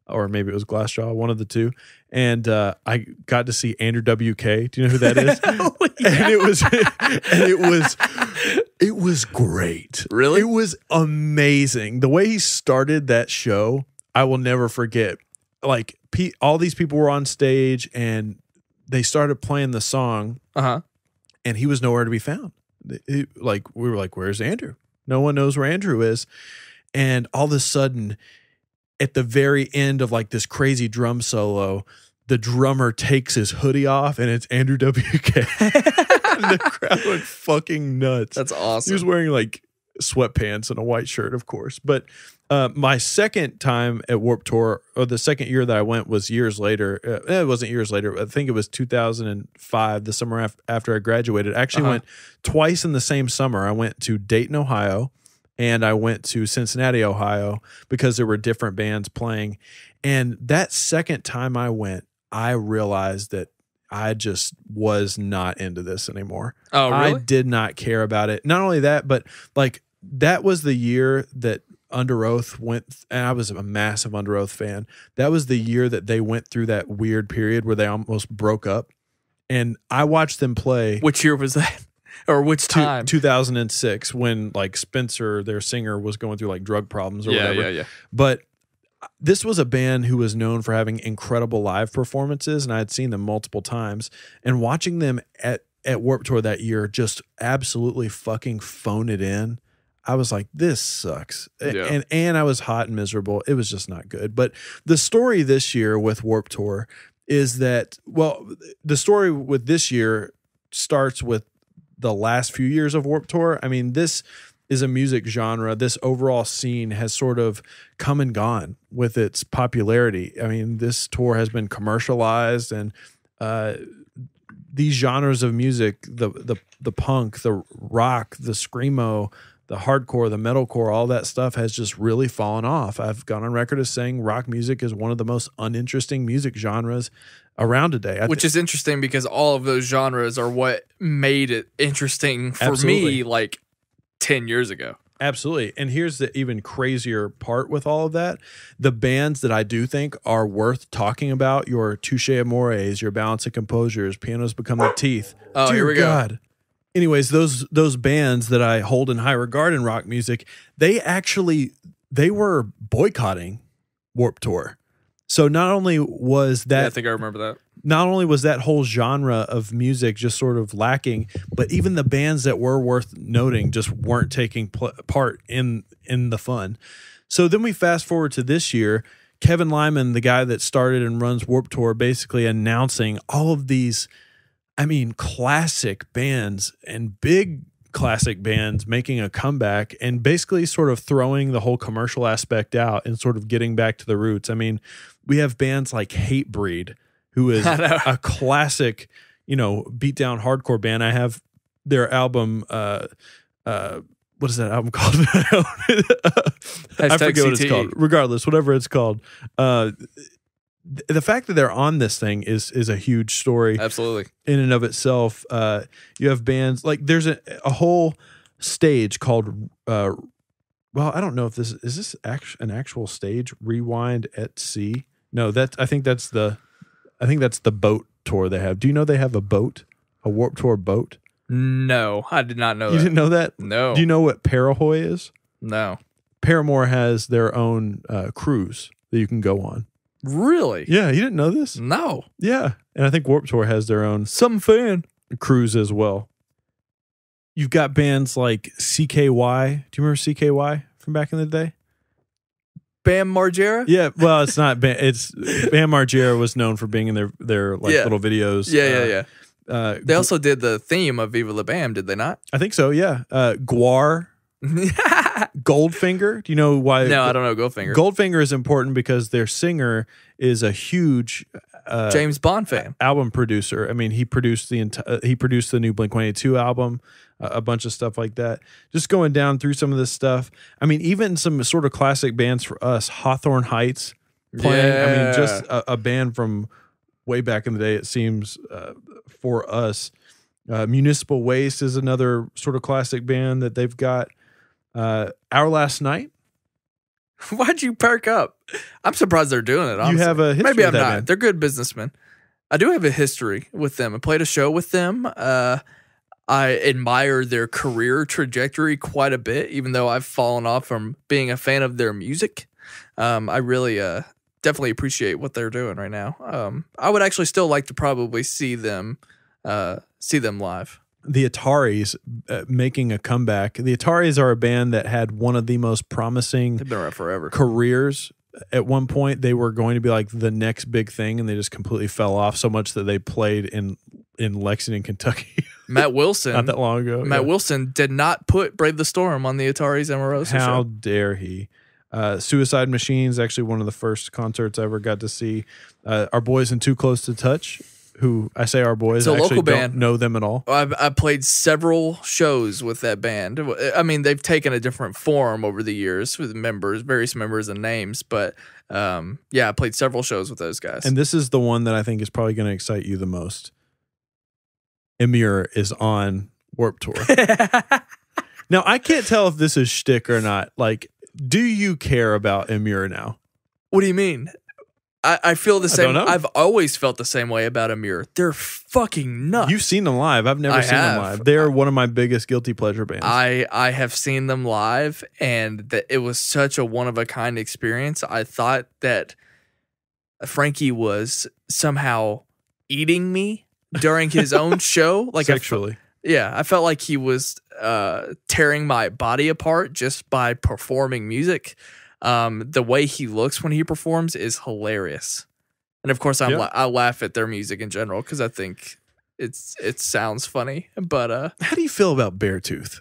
or maybe it was Glassjaw, one of the two. And I got to see Andrew WK. Do you know who that is? And it was great. Really? It was amazing. The way he started that show, I will never forget. Like all these people were on stage and they started playing the song, and he was nowhere to be found. We were like, "Where's Andrew?" No one knows where Andrew is. And all of a sudden, at the very end of like this crazy drum solo, the drummer takes his hoodie off and it's Andrew WK. And the crowd went fucking nuts. That's awesome. He was wearing like sweatpants and a white shirt, of course. But my second time at Warped Tour, or the second year that I went, was years later. It wasn't years later. I think it was 2005, the summer after I graduated. I actually went twice in the same summer. I went to Dayton, Ohio, and I went to Cincinnati, Ohio, because there were different bands playing. And that second time I went, I realized that I just was not into this anymore. Oh, really? I did not care about it. Not only that, but like that was the year that Under Oath went, and I was a massive Under Oath fan. That was the year that they went through that weird period where they almost broke up. And I watched them play. Which year was that? Or which time? 2006, when like Spencer, their singer, was going through like drug problems or whatever. Yeah. But this was a band who was known for having incredible live performances, and I had seen them multiple times. And watching them at Warped Tour that year just absolutely fucking phone it in, I was like, this sucks. Yeah. And I was hot and miserable. It was just not good. But the story this year with Warped Tour is that, well, the story with this year starts with the last few years of Warped Tour. I mean, this is a music genre. This overall scene has sort of come and gone with its popularity. I mean, this tour has been commercialized, and these genres of music, the punk, the rock, the screamo, the hardcore, the metalcore, all that stuff has just really fallen off. I've gone on record as saying rock music is one of the most uninteresting music genres around today. Which is interesting because all of those genres are what made it interesting for me like 10 years ago. Absolutely. And here's the even crazier part with all of that. The bands that I do think are worth talking about, your Touche Amores, your Balance and Composures, Pianos Become the Teeth. Oh, here we go. Anyways, those bands that I hold in high regard in rock music, they were boycotting Warped Tour. So not only was that, I think I remember that. Not only was that whole genre of music just sort of lacking, but even the bands that were worth noting just weren't taking part in the fun. So then we fast forward to this year, Kevin Lyman, the guy that started and runs Warped Tour, basically announcing all of these, classic bands and big classic bands making a comeback and basically sort of throwing the whole commercial aspect out and sort of getting back to the roots. I mean, we have bands like Hatebreed, who is a classic, beatdown hardcore band. I have their album, what is that album called? I forget what it's called. Regardless, whatever it's called. The fact that they're on this thing is a huge story. Absolutely. In and of itself. You have bands like there's a whole stage called I don't know if this is an actual stage, Rewind at Sea. No, I think that's the boat tour they have. Do you know they have a boat? A Warped Tour boat? No, I did not know that. You didn't know that? No. Do you know what Parahoy is? No. Paramore has their own cruise that you can go on. Really? Yeah, you didn't know this? No. Yeah, and I think Warped Tour has their own Some fan cruise as well. You've got bands like CKY. Do you remember CKY from back in the day? Bam Margera? Yeah, well, it's not. It's Bam Margera was known for being in their little videos. Yeah. They also did the theme of Viva La Bam, did they not? I think so. Yeah. Guar. Goldfinger. Do you know why? No, I don't know Goldfinger. Goldfinger is important because their singer is a huge James Bond fan, album producer. I mean, he produced the new Blink-182 album, a bunch of stuff like that. Just going down through some of this stuff. I mean, even some sort of classic bands for us, Hawthorne Heights playing. Yeah. I mean, just a band from way back in the day. It seems for us. Municipal Waste is another sort of classic band that they've got. Our Last Night. Why'd you perk up? I'm surprised they're doing it. Honestly. You have a history. Maybe I'm with that not. band. They're good businessmen. I do have a history with them. I played a show with them. I admire their career trajectory quite a bit, even though I've fallen off from being a fan of their music. I really definitely appreciate what they're doing right now. I would actually still like to probably see them live. The Ataris making a comeback. The Ataris are a band that had one of the most promising They've been around forever. careers. At one point, they were going to be like the next big thing, and they just completely fell off so much that they played in Lexington, Kentucky. Matt Wilson. Not that long ago. Matt Wilson did not put Brave the Storm on the Ataris Amoroso show. How dare he? Suicide Machines, actually one of the first concerts I ever got to see. Our boys in Too Close to Touch, who I say our boys, it's a I actually local band. Don't know them at all. I played several shows with that band. I mean, they've taken a different form over the years with various members and names, but I played several shows with those guys. And this is the one that I think is probably going to excite you the most. Emir is on Warped Tour. Now, I can't tell if this is shtick or not. Like, do you care about Emir now? What do you mean? I feel the same. I don't know. I've always felt the same way about Emir. They're fucking nuts. You've seen them live. I've never seen them live. They're one of my biggest guilty pleasure bands. I have seen them live, and it was such a one-of-a-kind experience. I thought that Frankie was somehow eating me during his own show. Like sexually. I felt like he was tearing my body apart just by performing music. The way he looks when he performs is hilarious, and of course I laugh at their music in general because I think it sounds funny. But how do you feel about Beartooth?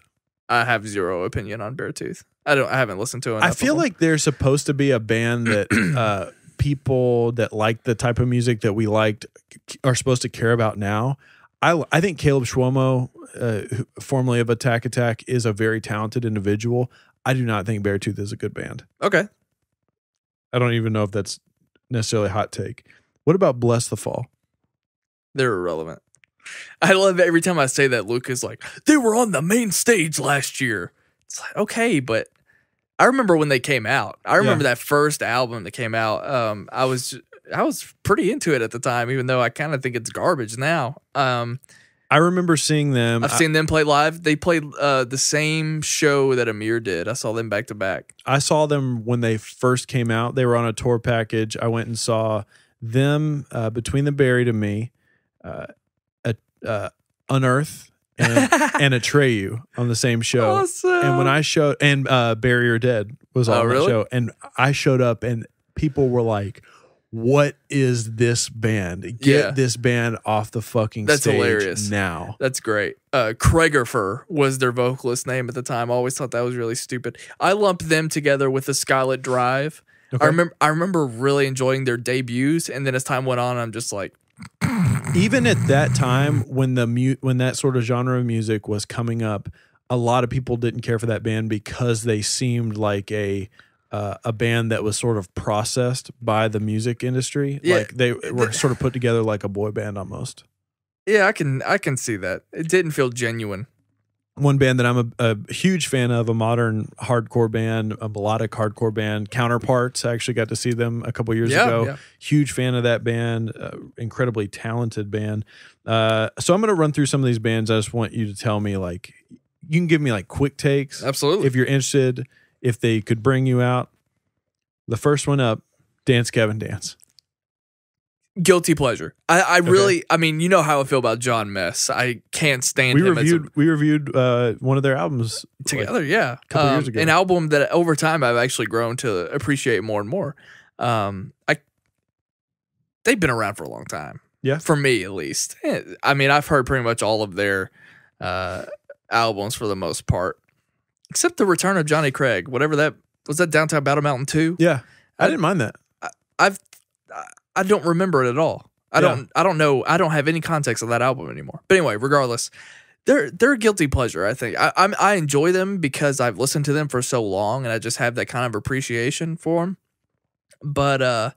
I have zero opinion on Beartooth. I haven't listened to it. I feel like they're supposed to be a band that people that like the type of music that we liked are supposed to care about now. I think Caleb Schwomo, formerly of Attack Attack, is a very talented individual. I do not think Beartooth is a good band. Okay. I don't even know if that's necessarily a hot take. What about Bless the Fall? They're irrelevant. I love every time I say that, Luke is like, they were on the main stage last year. It's like, okay, but I remember when they came out. I remember that first album that came out. I was pretty into it at the time, even though I kind of think it's garbage now. I remember seeing them. I've seen them play live. They played the same show that Amir did. I saw them back to back. I saw them when they first came out. They were on a tour package. I went and saw them Between the Buried and Me, Unearth, and Atreyu on the same show. Awesome. And when I showed, and Bury Or Dead was on the show, and I showed up, and people were like, "What is this band? Get this band off the fucking stage hilarious now." That's great. Craigerfer was their vocalist name at the time. I always thought that was really stupid. I lumped them together with the Scarlet Drive. Okay. I remember really enjoying their debuts, and then as time went on, I'm just like, even at that time when when that sort of genre of music was coming up, a lot of people didn't care for that band because they seemed like a band that was sort of processed by the music industry. Yeah, like they were sort of put together like a boy band almost. Yeah, I can see that. It didn't feel genuine. One band that I'm a huge fan of, a modern hardcore band, a melodic hardcore band, Counterparts. I actually got to see them a couple years ago. Yeah. Huge fan of that band, incredibly talented band. So I'm going to run through some of these bands. I just want you to tell me, like, you can give me like quick takes. Absolutely. If you're interested, if they could bring you out. The first one up, Dance Gavin Dance. Guilty pleasure. I really, I mean, you know how I feel about John Mess. I can't stand him. We reviewed one of their albums together, like a couple years ago. An album that over time I've actually grown to appreciate more and more. They've been around for a long time. Yeah. For me, at least. I mean, I've heard pretty much all of their albums for the most part. Except the return of Johnny Craig. Whatever that was, that Downtown Battle Mountain 2? Yeah. I didn't mind that. I don't remember it at all. I don't know. I don't have any context of that album anymore. But anyway, regardless, they're a guilty pleasure. I think I enjoy them because I've listened to them for so long, and I just have that kind of appreciation for them. But I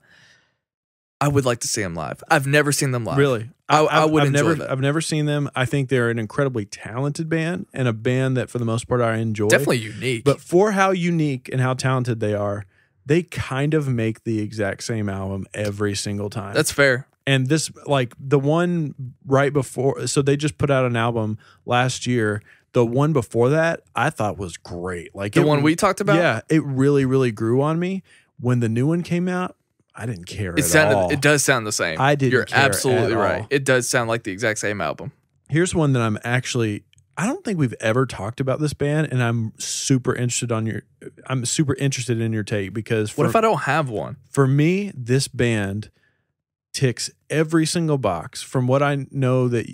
would like to see them live. I've never seen them live. Really, I would enjoy that. I've never seen them. I think they're an incredibly talented band and a band that, for the most part, I enjoy. Definitely unique. But for how unique and how talented they are, they kind of make the exact same album every single time. That's fair. And this, like the one right before, so they just put out an album last year. The one before that, I thought was great. Like the one we talked about? Yeah, it really, really grew on me. When the new one came out, I didn't care at all. It does sound the same. I didn't You're care absolutely at right. all. It does sound like the exact same album. Here's one that I don't think we've ever talked about this band, and I'm super interested in your take because what if I don't have one? For me, this band ticks every single box. From what I know that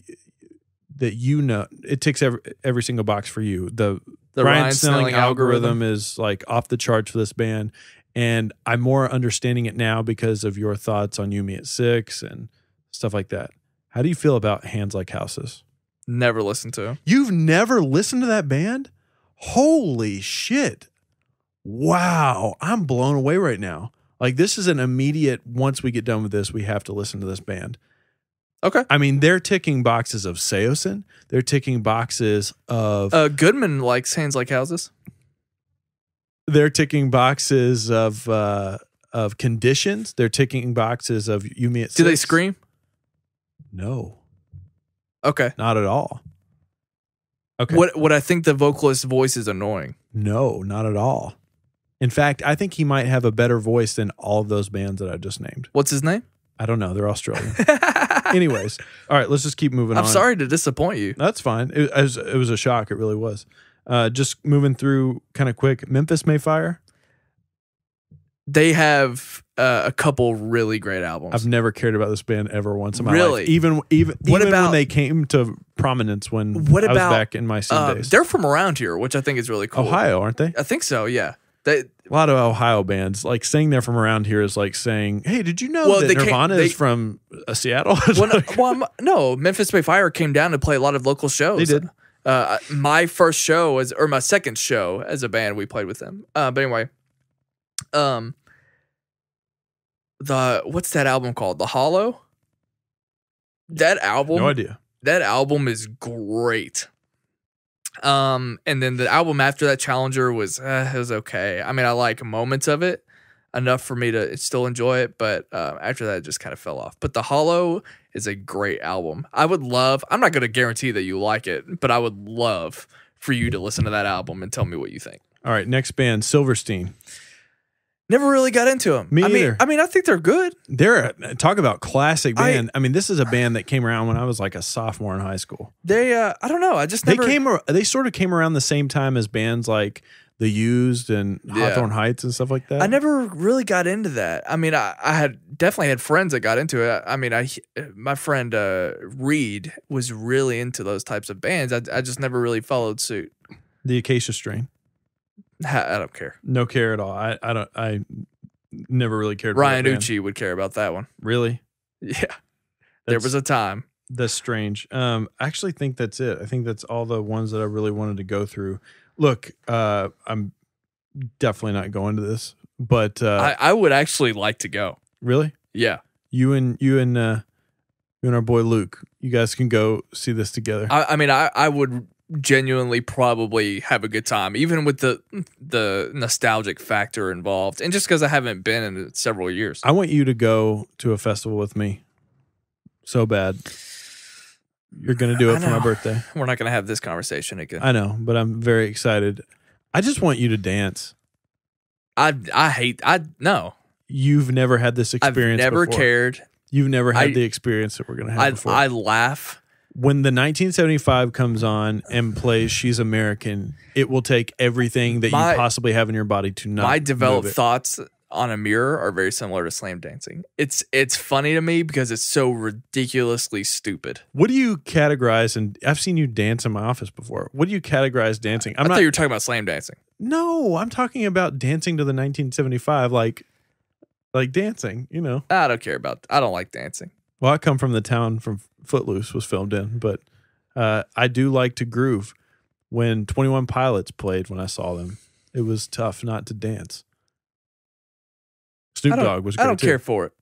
you know, it ticks every single box for you. The Ryan Snelling algorithm is like off the charts for this band, and I'm more understanding it now because of your thoughts on You Me at 6 and stuff like that. How do you feel about Hands Like Houses? Never listened to him. You've never listened to that band? Holy shit. Wow. I'm blown away right now. Like, this is an immediate, once we get done with this, we have to listen to this band. Okay. I mean, they're ticking boxes of Seosin. They're ticking boxes of... Goodman likes Hands Like Houses. They're ticking boxes of Conditions. They're ticking boxes of You Me at 6. Do they scream? No. Okay. Not at all. Okay. What I think the vocalist's voice is annoying. No, not at all. In fact, I think he might have a better voice than all of those bands that I just named. What's his name? I don't know. They're Australian. Anyways, all right, let's just keep moving on. I'm sorry to disappoint you. That's fine. It was a shock. It really was. Just moving through kind of quick. Memphis Mayfire. They have a couple really great albums. I've never cared about this band ever once in my life. Even when they came to prominence when I was back in my scene days. They're from around here, which I think is really cool. Ohio, aren't they? I think so, yeah. A lot of Ohio bands, like saying they're from around here is like saying, hey, did you know that Nirvana is from Seattle? No, Memphis Bay Fire came down to play a lot of local shows. They did. My first show or my second show as a band, we played with them. But anyway, what's that album called? The Hollow? That album? No idea. That album is great. And then the album after that, Challenger, was okay. I mean, I like moments of it enough for me to still enjoy it, but after that, it just kind of fell off. But The Hollow is a great album. I'm not going to guarantee that you like it, but I would love for you to listen to that album and tell me what you think. All right, next band, Silverstein. Never really got into them. Me either. I mean, I think they're good. Talk about classic band. I mean, this is a band that came around when I was like a sophomore in high school. I don't know. I just never. They sort of came around the same time as bands like The Used and Hawthorne Heights and stuff like that. I never really got into that. I mean, I had definitely had friends that got into it. I mean, my friend Reed was really into those types of bands. I just never really followed suit. The Acacia Strain. I don't care. No care at all. I never really cared. Ryan Ucci would care about that one. Really? Yeah. There was a time. That's strange. I actually think that's it. I think that's all the ones that I really wanted to go through. Look, I'm definitely not going to this, but I would actually like to go. Really? Yeah. You and our boy Luke, you guys can go see this together. I mean, I would genuinely probably have a good time, even with the nostalgic factor involved, and just because I haven't been in several years. I want you to go to a festival with me so bad. You're going to do it for my birthday. We're not going to have this conversation again. I know, but I'm very excited. I just want you to dance. No. You've never had this experience I've never before. Cared. You've never had the experience that we're going to have before. I laugh. When the 1975 comes on and plays She's American, it will take everything that you possibly have in your body to not My developed move it. thoughts on a mirror are very similar to slam dancing. It's funny to me because it's so ridiculously stupid. What do you categorize? And I've seen you dance in my office before. What do you categorize dancing? I thought you were talking about slam dancing. No, I'm talking about dancing to the 1975, like dancing. You know, I don't care about. I don't like dancing. Well, I come from the town from Footloose was filmed in, but I do like to groove. When 21 Pilots played, when I saw them, it was tough not to dance. Snoop Dogg was great I don't care for it.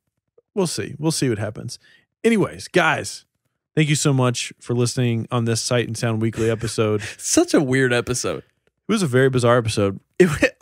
We'll see. We'll see what happens. Anyways, guys, thank you so much for listening on this Sight and Sound Weekly episode. Such a weird episode. It was a very bizarre episode.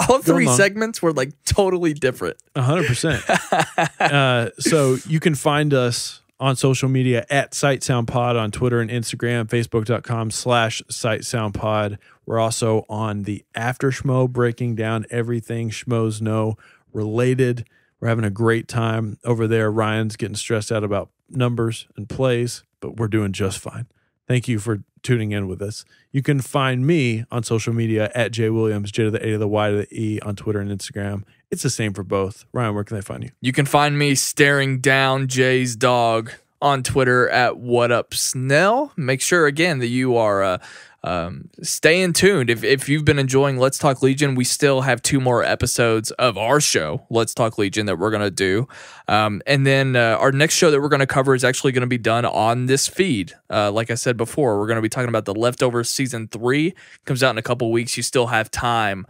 All three segments were like totally different. 100%. So you can find us on social media at Sight Sound Pod on Twitter and Instagram, Facebook.com/Sight Sound Pod. We're also on the After Schmo, breaking down everything Schmoes know related. We're having a great time over there. Ryan's getting stressed out about numbers and plays, but we're doing just fine. Thank you for tuning in with us. You can find me on social media at Jaye Williams, J to the A to the Y to the E on Twitter and Instagram. It's the same for both. Ryan, where can they find you? You can find me staring down Jay's dog on Twitter at WhatUpSnell. Make sure, again, that you are staying tuned. If you've been enjoying Let's Talk Legion, we still have 2 more episodes of our show, Let's Talk Legion, that we're going to do. And then our next show that we're going to cover is actually going to be done on this feed. Like I said before, we're going to be talking about The Leftovers Season 3. Comes out in a couple weeks. You still have time.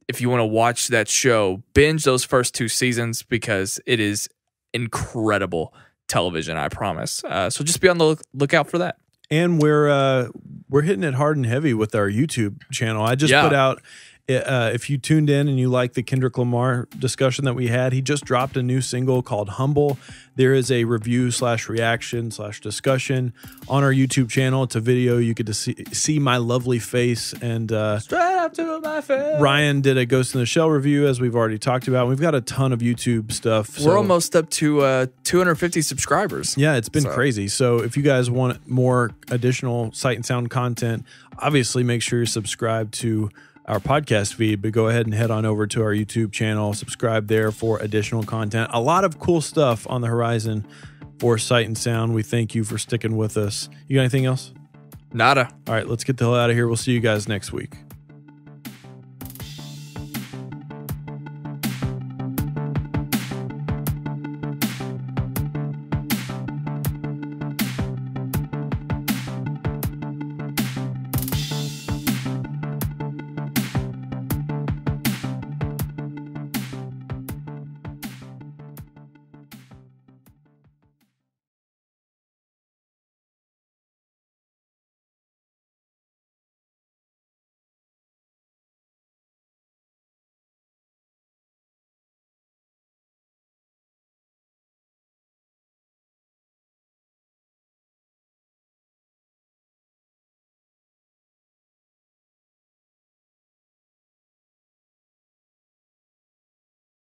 If you want to watch that show, binge those first 2 seasons because it is incredible television, I promise. So just be on the lookout for that. And we're hitting it hard and heavy with our YouTube channel. I just put out, if you tuned in and you like the Kendrick Lamar discussion that we had, he just dropped a new single called Humble. There is a review/reaction/discussion on our YouTube channel. It's a video. You get to see my lovely face. And straight up to my face. Ryan did a Ghost in the Shell review, as we've already talked about. We've got a ton of YouTube stuff. We're almost up to 250 subscribers. Yeah, it's been crazy. So if you guys want more additional Sight and Sound content, obviously make sure you're subscribed to our podcast feed, but go ahead and head on over to our YouTube channel, subscribe there for additional content. A lot of cool stuff on the horizon for Sight and Sound. We thank you for sticking with us. You got anything else? Nada. All right, let's get the hell out of here. We'll see you guys next week.